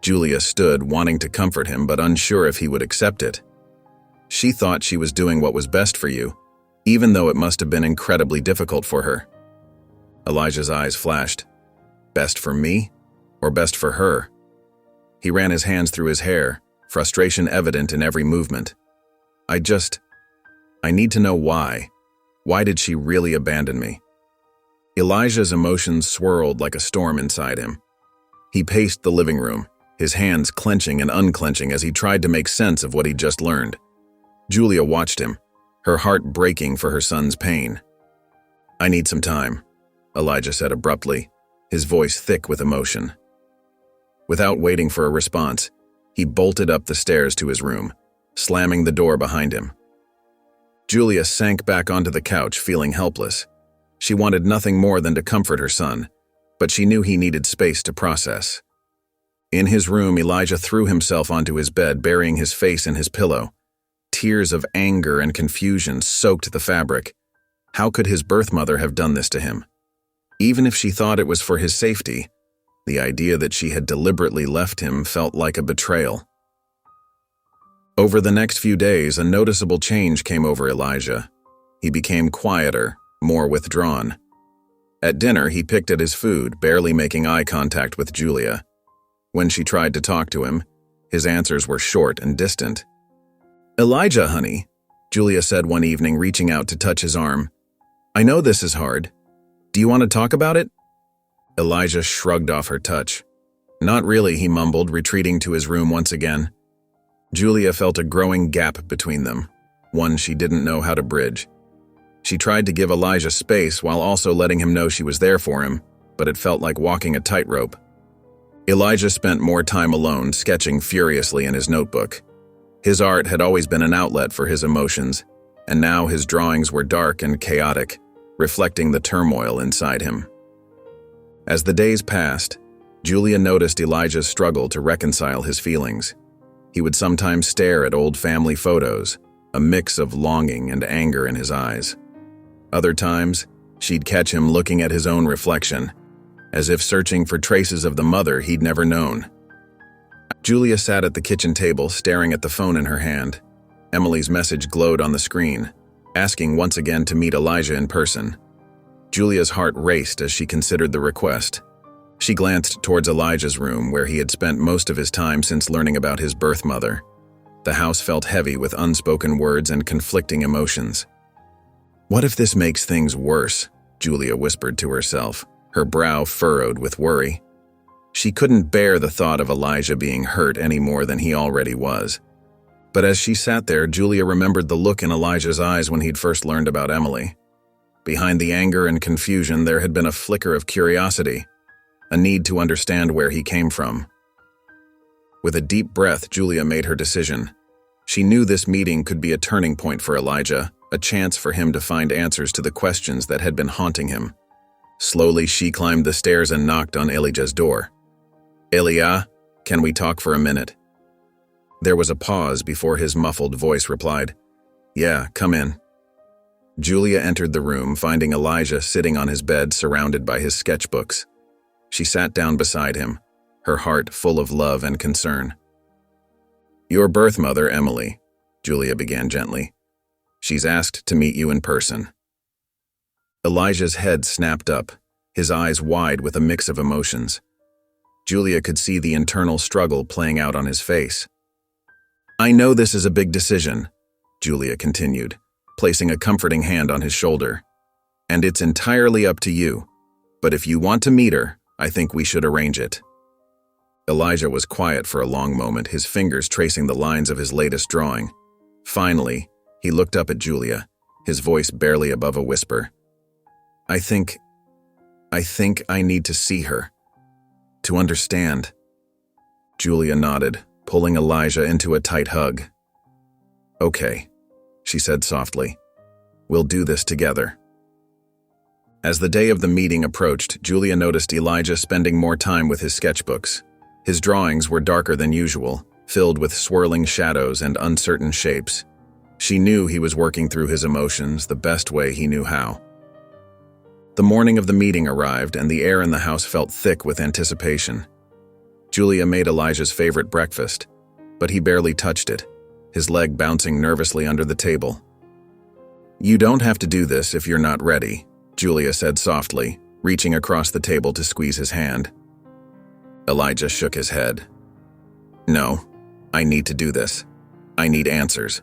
Julia stood, wanting to comfort him, but unsure if he would accept it. She thought she was doing what was best for you, even though it must have been incredibly difficult for her. Elijah's eyes flashed. Best for me, or best for her? He ran his hands through his hair, frustration evident in every movement. I need to know why. Why did she really abandon me? Elijah's emotions swirled like a storm inside him. He paced the living room, his hands clenching and unclenching as he tried to make sense of what he'd just learned. Julia watched him, her heart breaking for her son's pain. "I need some time," Elijah said abruptly, his voice thick with emotion. Without waiting for a response, he bolted up the stairs to his room, slamming the door behind him. Julia sank back onto the couch, feeling helpless. She wanted nothing more than to comfort her son, but she knew he needed space to process. In his room, Elijah threw himself onto his bed, burying his face in his pillow. Tears of anger and confusion soaked the fabric. How could his birth mother have done this to him? Even if she thought it was for his safety, the idea that she had deliberately left him felt like a betrayal. Over the next few days, a noticeable change came over Elijah. He became quieter, more withdrawn. At dinner, he picked at his food, barely making eye contact with Julia. When she tried to talk to him, his answers were short and distant. "Elijah, honey," Julia said one evening, reaching out to touch his arm. "I know this is hard. Do you want to talk about it?" Elijah shrugged off her touch. "Not really," he mumbled, retreating to his room once again. Julia felt a growing gap between them, one she didn't know how to bridge. She tried to give Elijah space while also letting him know she was there for him, but it felt like walking a tightrope. Elijah spent more time alone, sketching furiously in his notebook. His art had always been an outlet for his emotions, and now his drawings were dark and chaotic, reflecting the turmoil inside him. As the days passed, Julia noticed Elijah's struggle to reconcile his feelings. He would sometimes stare at old family photos, a mix of longing and anger in his eyes. Other times, she'd catch him looking at his own reflection, as if searching for traces of the mother he'd never known. Julia sat at the kitchen table, staring at the phone in her hand. Emily's message glowed on the screen, asking once again to meet Elijah in person. Julia's heart raced as she considered the request. She glanced towards Elijah's room, where he had spent most of his time since learning about his birth mother. The house felt heavy with unspoken words and conflicting emotions. "What if this makes things worse?" Julia whispered to herself, her brow furrowed with worry. She couldn't bear the thought of Elijah being hurt any more than he already was. But as she sat there, Julia remembered the look in Elijah's eyes when he'd first learned about Emily. Behind the anger and confusion, there had been a flicker of curiosity, a need to understand where he came from. With a deep breath, Julia made her decision. She knew this meeting could be a turning point for Elijah, a chance for him to find answers to the questions that had been haunting him. Slowly, she climbed the stairs and knocked on Elijah's door. "Elia, can we talk for a minute?" There was a pause before his muffled voice replied, "Yeah, come in." Julia entered the room, finding Elijah sitting on his bed surrounded by his sketchbooks. She sat down beside him, her heart full of love and concern. "Your birth mother, Emily," Julia began gently. "She's asked to meet you in person." Elijah's head snapped up, his eyes wide with a mix of emotions. Julia could see the internal struggle playing out on his face. "I know this is a big decision," Julia continued, placing a comforting hand on his shoulder. "And it's entirely up to you. But if you want to meet her, I think we should arrange it." Elijah was quiet for a long moment, his fingers tracing the lines of his latest drawing. Finally, he looked up at Julia, his voice barely above a whisper. I think I need to see her. To understand." Julia nodded, pulling Elijah into a tight hug. "Okay," she said softly. "We'll do this together." As the day of the meeting approached, Julia noticed Elijah spending more time with his sketchbooks. His drawings were darker than usual, filled with swirling shadows and uncertain shapes. She knew he was working through his emotions the best way he knew how. The morning of the meeting arrived, and the air in the house felt thick with anticipation. Julia made Elijah's favorite breakfast, but he barely touched it, his leg bouncing nervously under the table. "You don't have to do this if you're not ready," Julia said softly, reaching across the table to squeeze his hand. Elijah shook his head. "No, I need to do this. I need answers."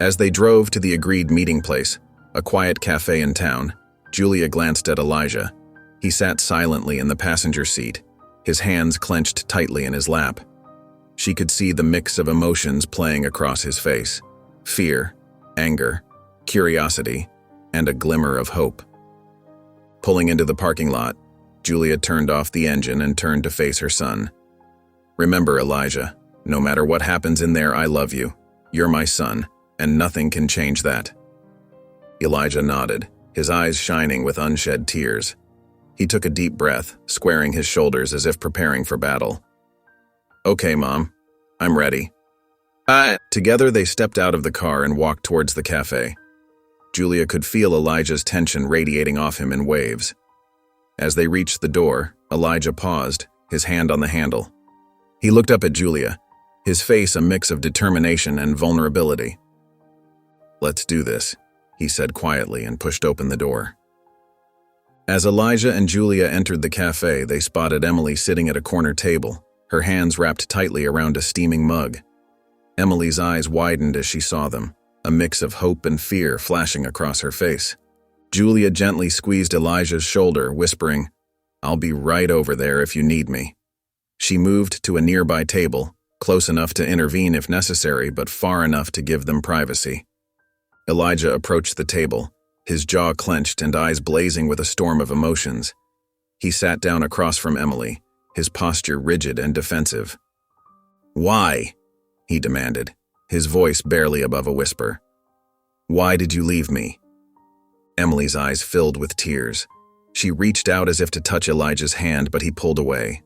As they drove to the agreed meeting place, a quiet cafe in town, Julia glanced at Elijah. He sat silently in the passenger seat, his hands clenched tightly in his lap. She could see the mix of emotions playing across his face: fear, anger, curiosity, and a glimmer of hope. Pulling into the parking lot, Julia turned off the engine and turned to face her son. "Remember, Elijah, no matter what happens in there, I love you. You're my son, and nothing can change that." Elijah nodded, his eyes shining with unshed tears. He took a deep breath, squaring his shoulders as if preparing for battle. "Okay, Mom. I'm ready." Together they stepped out of the car and walked towards the cafe. Julia could feel Elijah's tension radiating off him in waves. As they reached the door, Elijah paused, his hand on the handle. He looked up at Julia, his face a mix of determination and vulnerability. "Let's do this," he said quietly and pushed open the door. As Elijah and Julia entered the cafe, they spotted Emily sitting at a corner table, her hands wrapped tightly around a steaming mug. Emily's eyes widened as she saw them, a mix of hope and fear flashing across her face. Julia gently squeezed Elijah's shoulder, whispering, "I'll be right over there if you need me." She moved to a nearby table, close enough to intervene if necessary, but far enough to give them privacy. Elijah approached the table, his jaw clenched and eyes blazing with a storm of emotions. He sat down across from Emily, his posture rigid and defensive. "Why?" he demanded, his voice barely above a whisper. "Why did you leave me?" Emily's eyes filled with tears. She reached out as if to touch Elijah's hand, but he pulled away.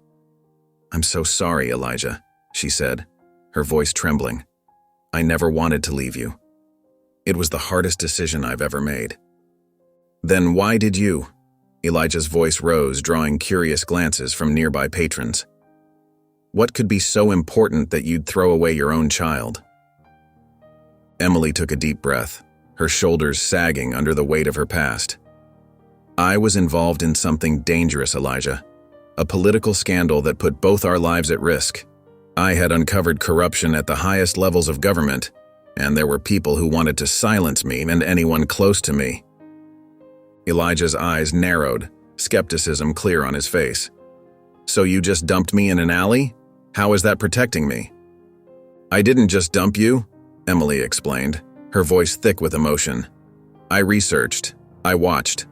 "I'm so sorry, Elijah," she said, her voice trembling. "I never wanted to leave you. It was the hardest decision I've ever made." "Then why did you?" Elijah's voice rose, drawing curious glances from nearby patrons. "What could be so important that you'd throw away your own child?" Emily took a deep breath, her shoulders sagging under the weight of her past. "I was involved in something dangerous, Elijah. A political scandal that put both our lives at risk. I had uncovered corruption at the highest levels of government, and there were people who wanted to silence me and anyone close to me." Elijah's eyes narrowed, skepticism clear on his face. "So you just dumped me in an alley? How is that protecting me?" "I didn't just dump you," Emily explained, her voice thick with emotion. "I researched. I watched.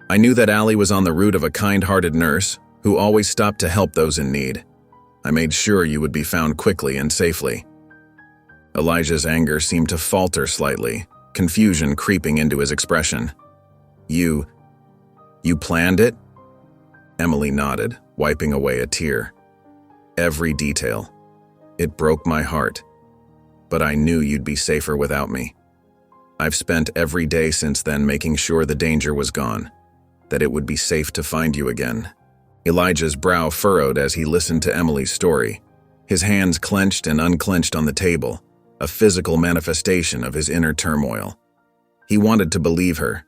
I knew that Allie was on the route of a kind-hearted nurse who always stopped to help those in need. I made sure you would be found quickly and safely." Elijah's anger seemed to falter slightly, confusion creeping into his expression. You planned it?" Emily nodded, wiping away a tear. "Every detail. It broke my heart. But I knew you'd be safer without me. I've spent every day since then making sure the danger was gone, that it would be safe to find you again." Elijah's brow furrowed as he listened to Emily's story, his hands clenched and unclenched on the table, a physical manifestation of his inner turmoil. He wanted to believe her,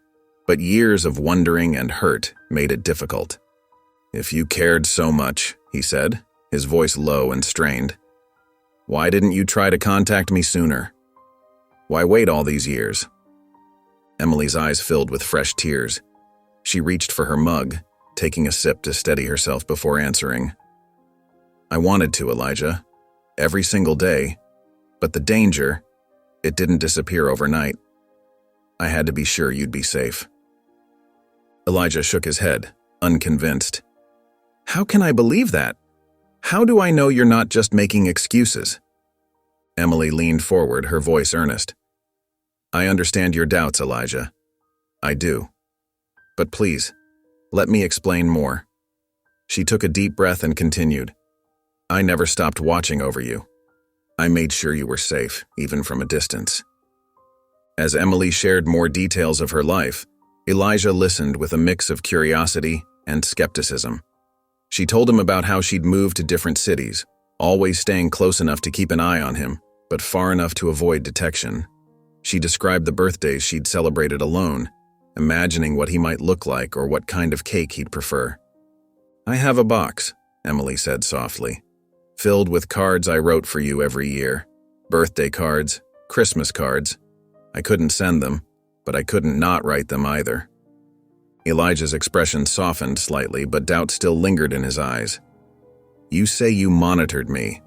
but years of wondering and hurt made it difficult. "If you cared so much," he said, his voice low and strained, "why didn't you try to contact me sooner? Why wait all these years?" Emily's eyes filled with fresh tears. She reached for her mug, taking a sip to steady herself before answering. "I wanted to, Elijah. Every single day. But the danger, it didn't disappear overnight. I had to be sure you'd be safe." Elijah shook his head, unconvinced. "How can I believe that? How do I know you're not just making excuses?" Emily leaned forward, her voice earnest. "I understand your doubts, Elijah. I do. But please, let me explain more." She took a deep breath and continued. "I never stopped watching over you. I made sure you were safe, even from a distance." As Emily shared more details of her life, Elijah listened with a mix of curiosity and skepticism. She told him about how she'd moved to different cities, always staying close enough to keep an eye on him, but far enough to avoid detection. She described the birthdays she'd celebrated alone, imagining what he might look like or what kind of cake he'd prefer. "I have a box," Emily said softly, "filled with cards I wrote for you every year. Birthday cards, Christmas cards. I couldn't send them, but I couldn't not write them either." Elijah's expression softened slightly, but doubt still lingered in his eyes. "You say you monitored me.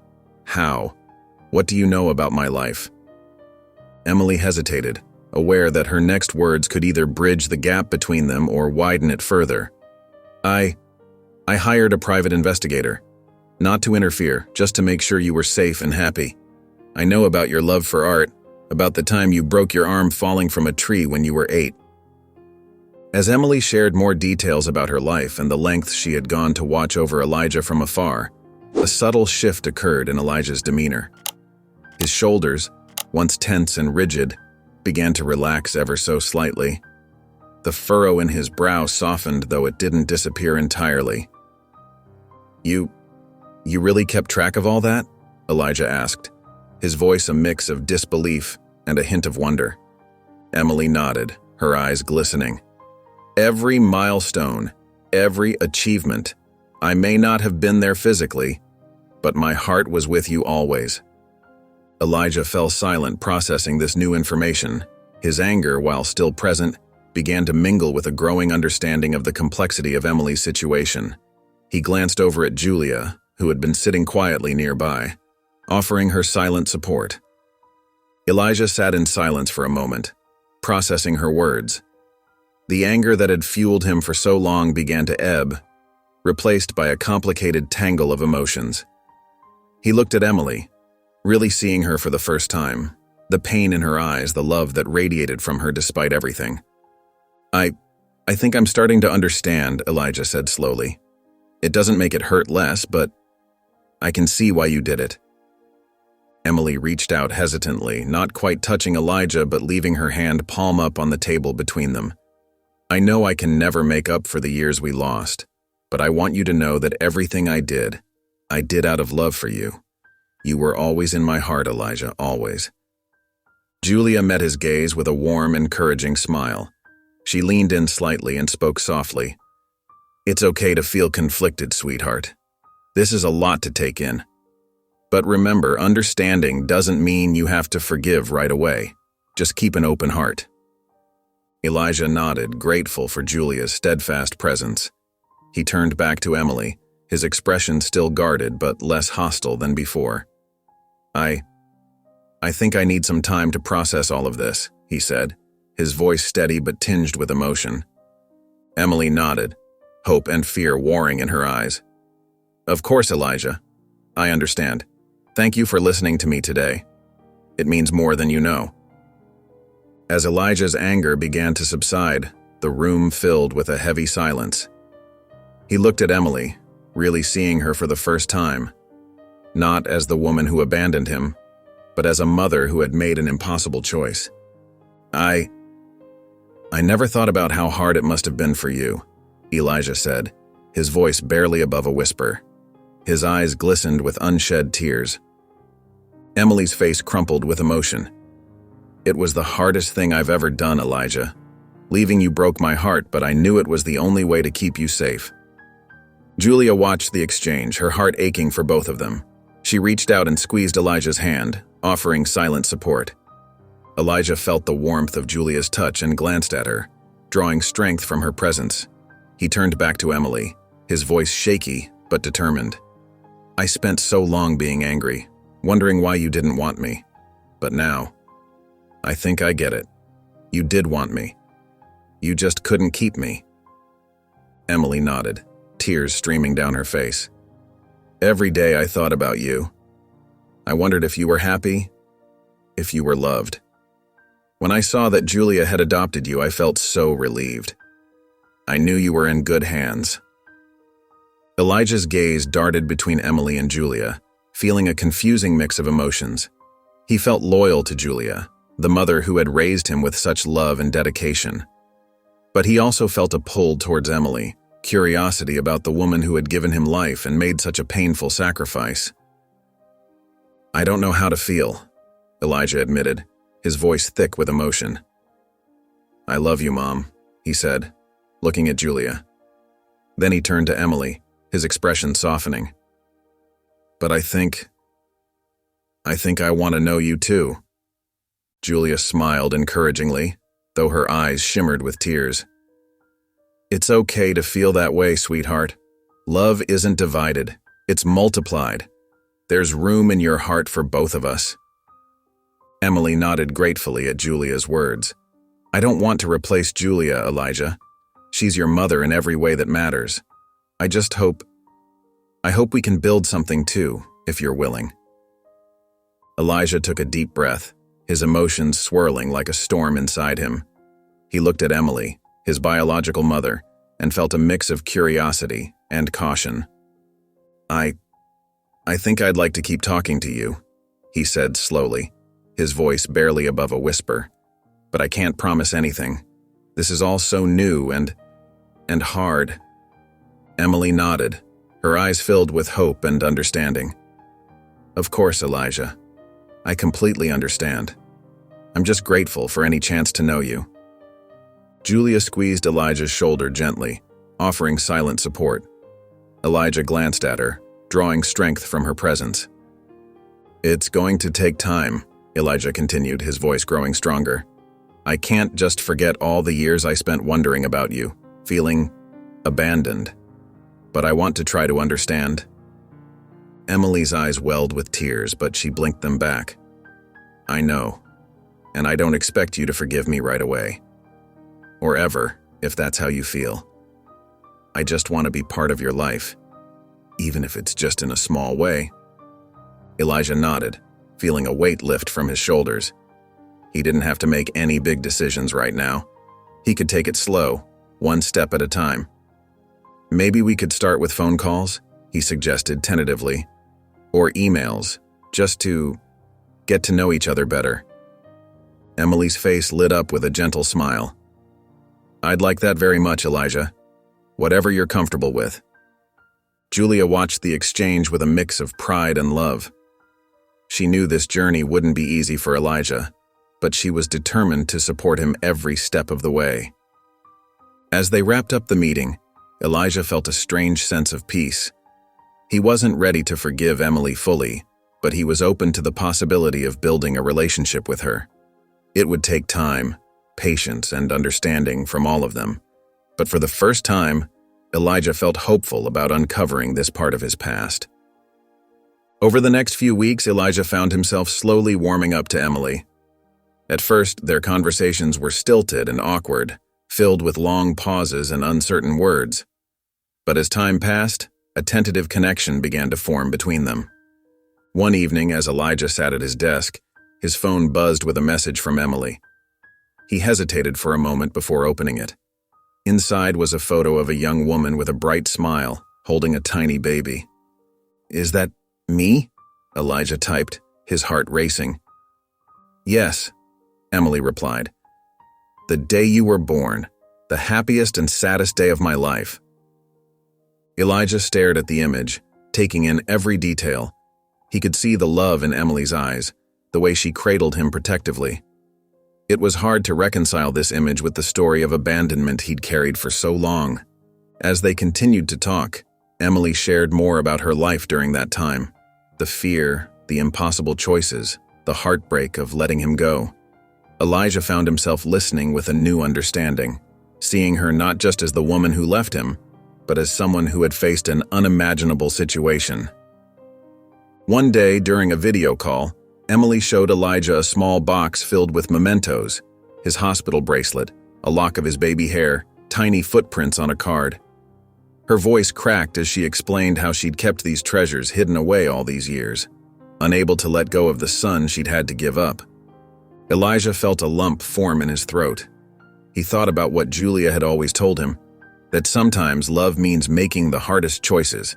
How? What do you know about my life?" Emily hesitated, aware that her next words could either bridge the gap between them or widen it further. I hired a private investigator. Not to interfere, just to make sure you were safe and happy. I know about your love for art, about the time you broke your arm falling from a tree when you were 8. As Emily shared more details about her life and the lengths she had gone to watch over Elijah from afar, a subtle shift occurred in Elijah's demeanor. His shoulders, once tense and rigid, began to relax ever so slightly. The furrow in his brow softened, though it didn't disappear entirely. You really kept track of all that?" Elijah asked, his voice a mix of disbelief and a hint of wonder. Emily nodded, her eyes glistening. "Every milestone, every achievement. I may not have been there physically, but my heart was with you always." Elijah fell silent, processing this new information. His anger, while still present, began to mingle with a growing understanding of the complexity of Emily's situation. He glanced over at Julia, who had been sitting quietly nearby, offering her silent support. Elijah sat in silence for a moment, processing her words. The anger that had fueled him for so long began to ebb, replaced by a complicated tangle of emotions. He looked at Emily, really seeing her for the first time, the pain in her eyes, the love that radiated from her despite everything. I think I'm starting to understand," Elijah said slowly. "It doesn't make it hurt less, but I can see why you did it." Emily reached out hesitantly, not quite touching Elijah but leaving her hand palm up on the table between them. "I know I can never make up for the years we lost, but I want you to know that everything I did out of love for you. You were always in my heart, Elijah, always." Julia met his gaze with a warm, encouraging smile. She leaned in slightly and spoke softly. "It's okay to feel conflicted, sweetheart. This is a lot to take in. But remember, understanding doesn't mean you have to forgive right away. Just keep an open heart." Elijah nodded, grateful for Julia's steadfast presence. He turned back to Emily, his expression still guarded but less hostile than before. I think I need some time to process all of this," he said, his voice steady but tinged with emotion. Emily nodded, hope and fear warring in her eyes. "Of course, Elijah. I understand. Thank you for listening to me today. It means more than you know." As Elijah's anger began to subside, the room filled with a heavy silence. He looked at Emily, really seeing her for the first time, not as the woman who abandoned him, but as a mother who had made an impossible choice. I never thought about how hard it must have been for you," Elijah said, his voice barely above a whisper. His eyes glistened with unshed tears. Emily's face crumpled with emotion. "It was the hardest thing I've ever done, Elijah. Leaving you broke my heart, but I knew it was the only way to keep you safe." Julia watched the exchange, her heart aching for both of them. She reached out and squeezed Elijah's hand, offering silent support. Elijah felt the warmth of Julia's touch and glanced at her, drawing strength from her presence. He turned back to Emily, his voice shaky but determined. "I spent so long being angry, wondering why you didn't want me. But now, I think I get it. You did want me. You just couldn't keep me." Emily nodded, tears streaming down her face. "Every day I thought about you. I wondered if you were happy, if you were loved. When I saw that Julia had adopted you, I felt so relieved. I knew you were in good hands." Elijah's gaze darted between Emily and Julia, feeling a confusing mix of emotions. He felt loyal to Julia, the mother who had raised him with such love and dedication. But he also felt a pull towards Emily, curiosity about the woman who had given him life and made such a painful sacrifice. "I don't know how to feel," Elijah admitted, his voice thick with emotion. "I love you, Mom," he said, looking at Julia. Then he turned to Emily, his expression softening. "But I think I want to know you too." Julia smiled encouragingly, though her eyes shimmered with tears. "It's okay to feel that way, sweetheart. Love isn't divided, it's multiplied. There's room in your heart for both of us." Emily nodded gratefully at Julia's words. "I don't want to replace Julia, Elijah. She's your mother in every way that matters. I hope we can build something too, if you're willing." Elijah took a deep breath, his emotions swirling like a storm inside him. He looked at Emily, his biological mother, and felt a mix of curiosity and caution. I think I'd like to keep talking to you," he said slowly, his voice barely above a whisper. "But I can't promise anything. This is all so new and hard." Emily nodded, her eyes filled with hope and understanding. "Of course, Elijah. I completely understand. I'm just grateful for any chance to know you." Julia squeezed Elijah's shoulder gently, offering silent support. Elijah glanced at her, drawing strength from her presence. "It's going to take time," Elijah continued, his voice growing stronger. "I can't just forget all the years I spent wondering about you, feeling abandoned. But I want to try to understand." Emily's eyes welled with tears, but she blinked them back. "I know, and I don't expect you to forgive me right away. Or ever, if that's how you feel. I just want to be part of your life, even if it's just in a small way." Elijah nodded, feeling a weight lift from his shoulders. He didn't have to make any big decisions right now. He could take it slow, one step at a time. "Maybe we could start with phone calls," he suggested tentatively, "or emails, just to get to know each other better." Emily's face lit up with a gentle smile. "I'd like that very much, Elijah. Whatever you're comfortable with." Julia watched the exchange with a mix of pride and love. She knew this journey wouldn't be easy for Elijah, but she was determined to support him every step of the way. As they wrapped up the meeting, Elijah felt a strange sense of peace. He wasn't ready to forgive Emily fully, but he was open to the possibility of building a relationship with her. It would take time, patience, and understanding from all of them. But for the first time, Elijah felt hopeful about uncovering this part of his past. Over the next few weeks, Elijah found himself slowly warming up to Emily. At first, their conversations were stilted and awkward, filled with long pauses and uncertain words. But as time passed, a tentative connection began to form between them. One evening, as Elijah sat at his desk, his phone buzzed with a message from Emily. He hesitated for a moment before opening it. Inside was a photo of a young woman with a bright smile, holding a tiny baby. "Is that me?" Elijah typed, his heart racing. "Yes," Emily replied. "The day you were born, the happiest and saddest day of my life." Elijah stared at the image, taking in every detail. He could see the love in Emily's eyes, the way she cradled him protectively. It was hard to reconcile this image with the story of abandonment he'd carried for so long. As they continued to talk, Emily shared more about her life during that time. The fear, the impossible choices, the heartbreak of letting him go. Elijah found himself listening with a new understanding, seeing her not just as the woman who left him, but as someone who had faced an unimaginable situation. One day, during a video call, Emily showed Elijah a small box filled with mementos, his hospital bracelet, a lock of his baby hair, tiny footprints on a card. Her voice cracked as she explained how she'd kept these treasures hidden away all these years, unable to let go of the son she'd had to give up. Elijah felt a lump form in his throat. He thought about what Julia had always told him, that sometimes love means making the hardest choices.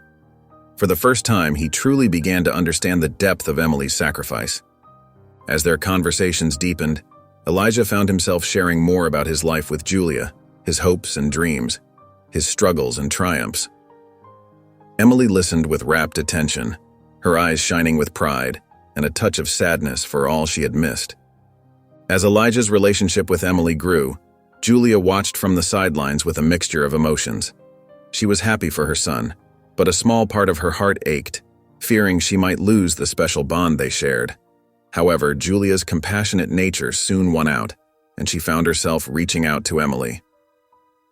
For the first time, he truly began to understand the depth of Emily's sacrifice. As their conversations deepened, Elijah found himself sharing more about his life with Julia, his hopes and dreams, his struggles and triumphs. Emily listened with rapt attention, her eyes shining with pride and a touch of sadness for all she had missed. As Elijah's relationship with Emily grew, Julia watched from the sidelines with a mixture of emotions. She was happy for her son, but a small part of her heart ached, fearing she might lose the special bond they shared. However, Julia's compassionate nature soon won out, and she found herself reaching out to Emily.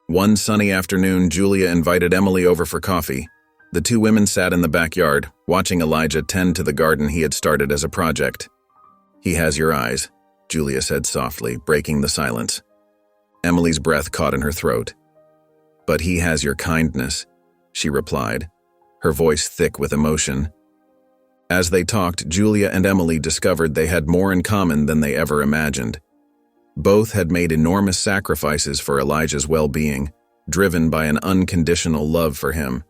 One sunny afternoon, Julia invited Emily over for coffee. The two women sat in the backyard, watching Elijah tend to the garden he had started as a project. "He has your eyes," Julia said softly, breaking the silence. Emily's breath caught in her throat. "But he has your kindness," she replied, her voice thick with emotion. As they talked, Julia and Emily discovered they had more in common than they ever imagined. Both had made enormous sacrifices for Elijah's well-being, driven by an unconditional love for him.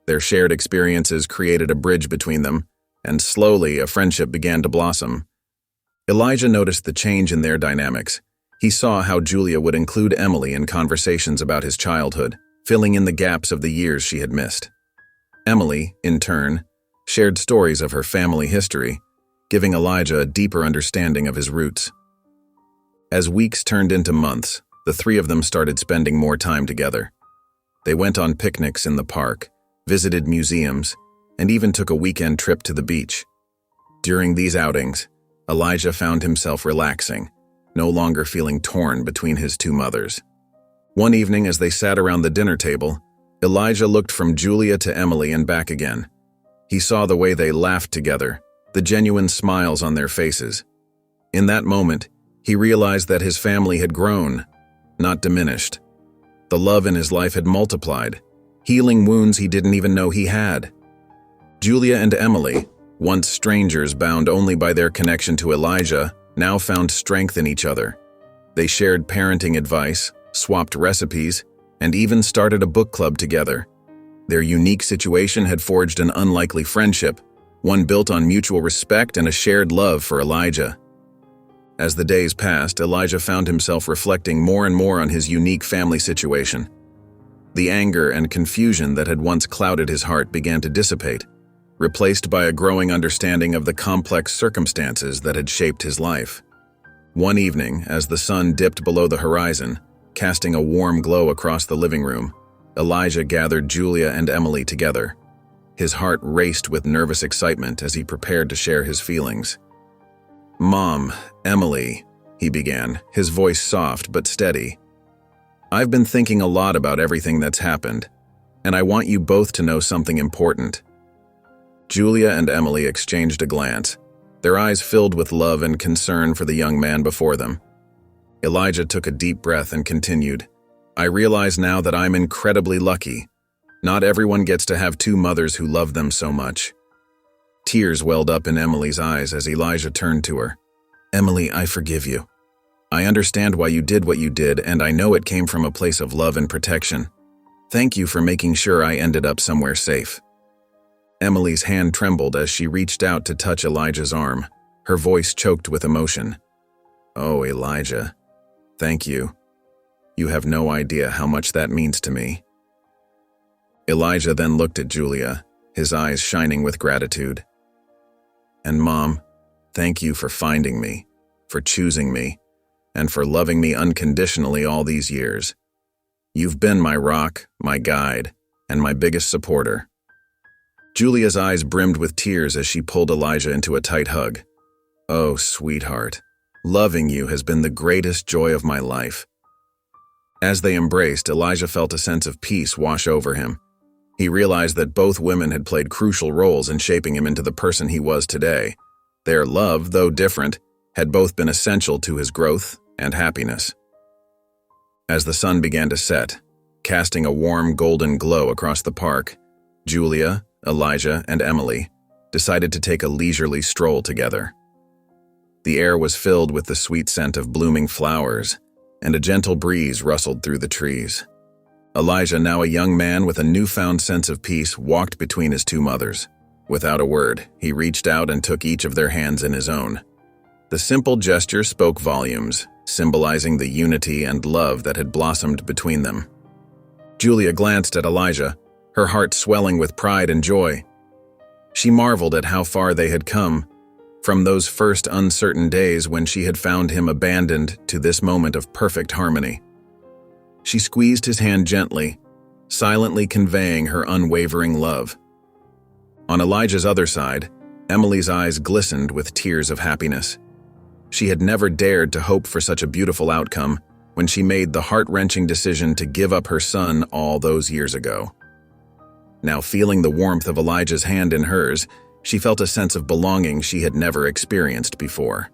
Their shared experiences created a bridge between them, and slowly a friendship began to blossom. Elijah noticed the change in their dynamics. He saw how Julia would include Emily in conversations about his childhood, filling in the gaps of the years she had missed. Emily, in turn, shared stories of her family history, giving Elijah a deeper understanding of his roots. As weeks turned into months, the three of them started spending more time together. They went on picnics in the park, visited museums, and even took a weekend trip to the beach. During these outings, Elijah found himself relaxing, no longer feeling torn between his two mothers. One evening, as they sat around the dinner table, Elijah looked from Julia to Emily and back again. He saw the way they laughed together, the genuine smiles on their faces. In that moment, he realized that his family had grown, not diminished. The love in his life had multiplied, healing wounds he didn't even know he had. Julia and Emily, once strangers bound only by their connection to Elijah, now found strength in each other. They shared parenting advice, swapped recipes, and even started a book club together. Their unique situation had forged an unlikely friendship, one built on mutual respect and a shared love for Elijah. As the days passed, Elijah found himself reflecting more and more on his unique family situation. The anger and confusion that had once clouded his heart began to dissipate, replaced by a growing understanding of the complex circumstances that had shaped his life. One evening, as the sun dipped below the horizon, casting a warm glow across the living room, Elijah gathered Julia and Emily together. His heart raced with nervous excitement as he prepared to share his feelings. "Mom, Emily," he began, his voice soft but steady. "I've been thinking a lot about everything that's happened, and I want you both to know something important." Julia and Emily exchanged a glance, their eyes filled with love and concern for the young man before them. Elijah took a deep breath and continued, "I realize now that I'm incredibly lucky. Not everyone gets to have two mothers who love them so much." Tears welled up in Emily's eyes as Elijah turned to her. "Emily, I forgive you. I understand why you did what you did, and I know it came from a place of love and protection. Thank you for making sure I ended up somewhere safe." Emily's hand trembled as she reached out to touch Elijah's arm, her voice choked with emotion. "Oh, Elijah, thank you. You have no idea how much that means to me." Elijah then looked at Julia, his eyes shining with gratitude. "And Mom, thank you for finding me, for choosing me, and for loving me unconditionally all these years. You've been my rock, my guide, and my biggest supporter." Julia's eyes brimmed with tears as she pulled Elijah into a tight hug. "Oh, sweetheart, loving you has been the greatest joy of my life." As they embraced, Elijah felt a sense of peace wash over him. He realized that both women had played crucial roles in shaping him into the person he was today. Their love, though different, had both been essential to his growth and happiness. As the sun began to set, casting a warm golden glow across the park, Julia, Elijah, and Emily decided to take a leisurely stroll together. The air was filled with the sweet scent of blooming flowers, and a gentle breeze rustled through the trees. Elijah, now a young man with a newfound sense of peace, walked between his two mothers. Without a word, he reached out and took each of their hands in his own. The simple gesture spoke volumes, symbolizing the unity and love that had blossomed between them. Julia glanced at Elijah, her heart swelling with pride and joy. She marveled at how far they had come, from those first uncertain days when she had found him abandoned to this moment of perfect harmony. She squeezed his hand gently, silently conveying her unwavering love. On Elijah's other side, Emily's eyes glistened with tears of happiness. She had never dared to hope for such a beautiful outcome when she made the heart-wrenching decision to give up her son all those years ago. Now, feeling the warmth of Elijah's hand in hers, she felt a sense of belonging she had never experienced before.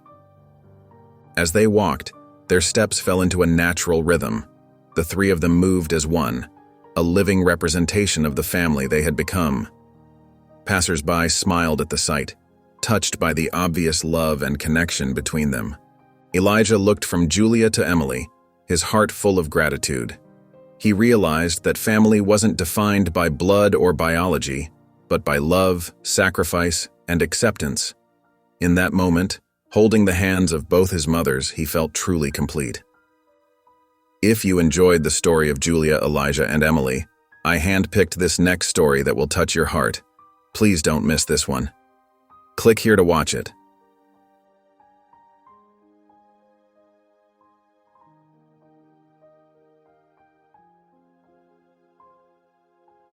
As they walked, their steps fell into a natural rhythm. The three of them moved as one, a living representation of the family they had become. Passers-by smiled at the sight, touched by the obvious love and connection between them. Elijah looked from Julia to Emily, his heart full of gratitude. He realized that family wasn't defined by blood or biology, but by love, sacrifice, and acceptance. In that moment, holding the hands of both his mothers, he felt truly complete. If you enjoyed the story of Julia, Elijah, and Emily, I handpicked this next story that will touch your heart. Please don't miss this one. Click here to watch it.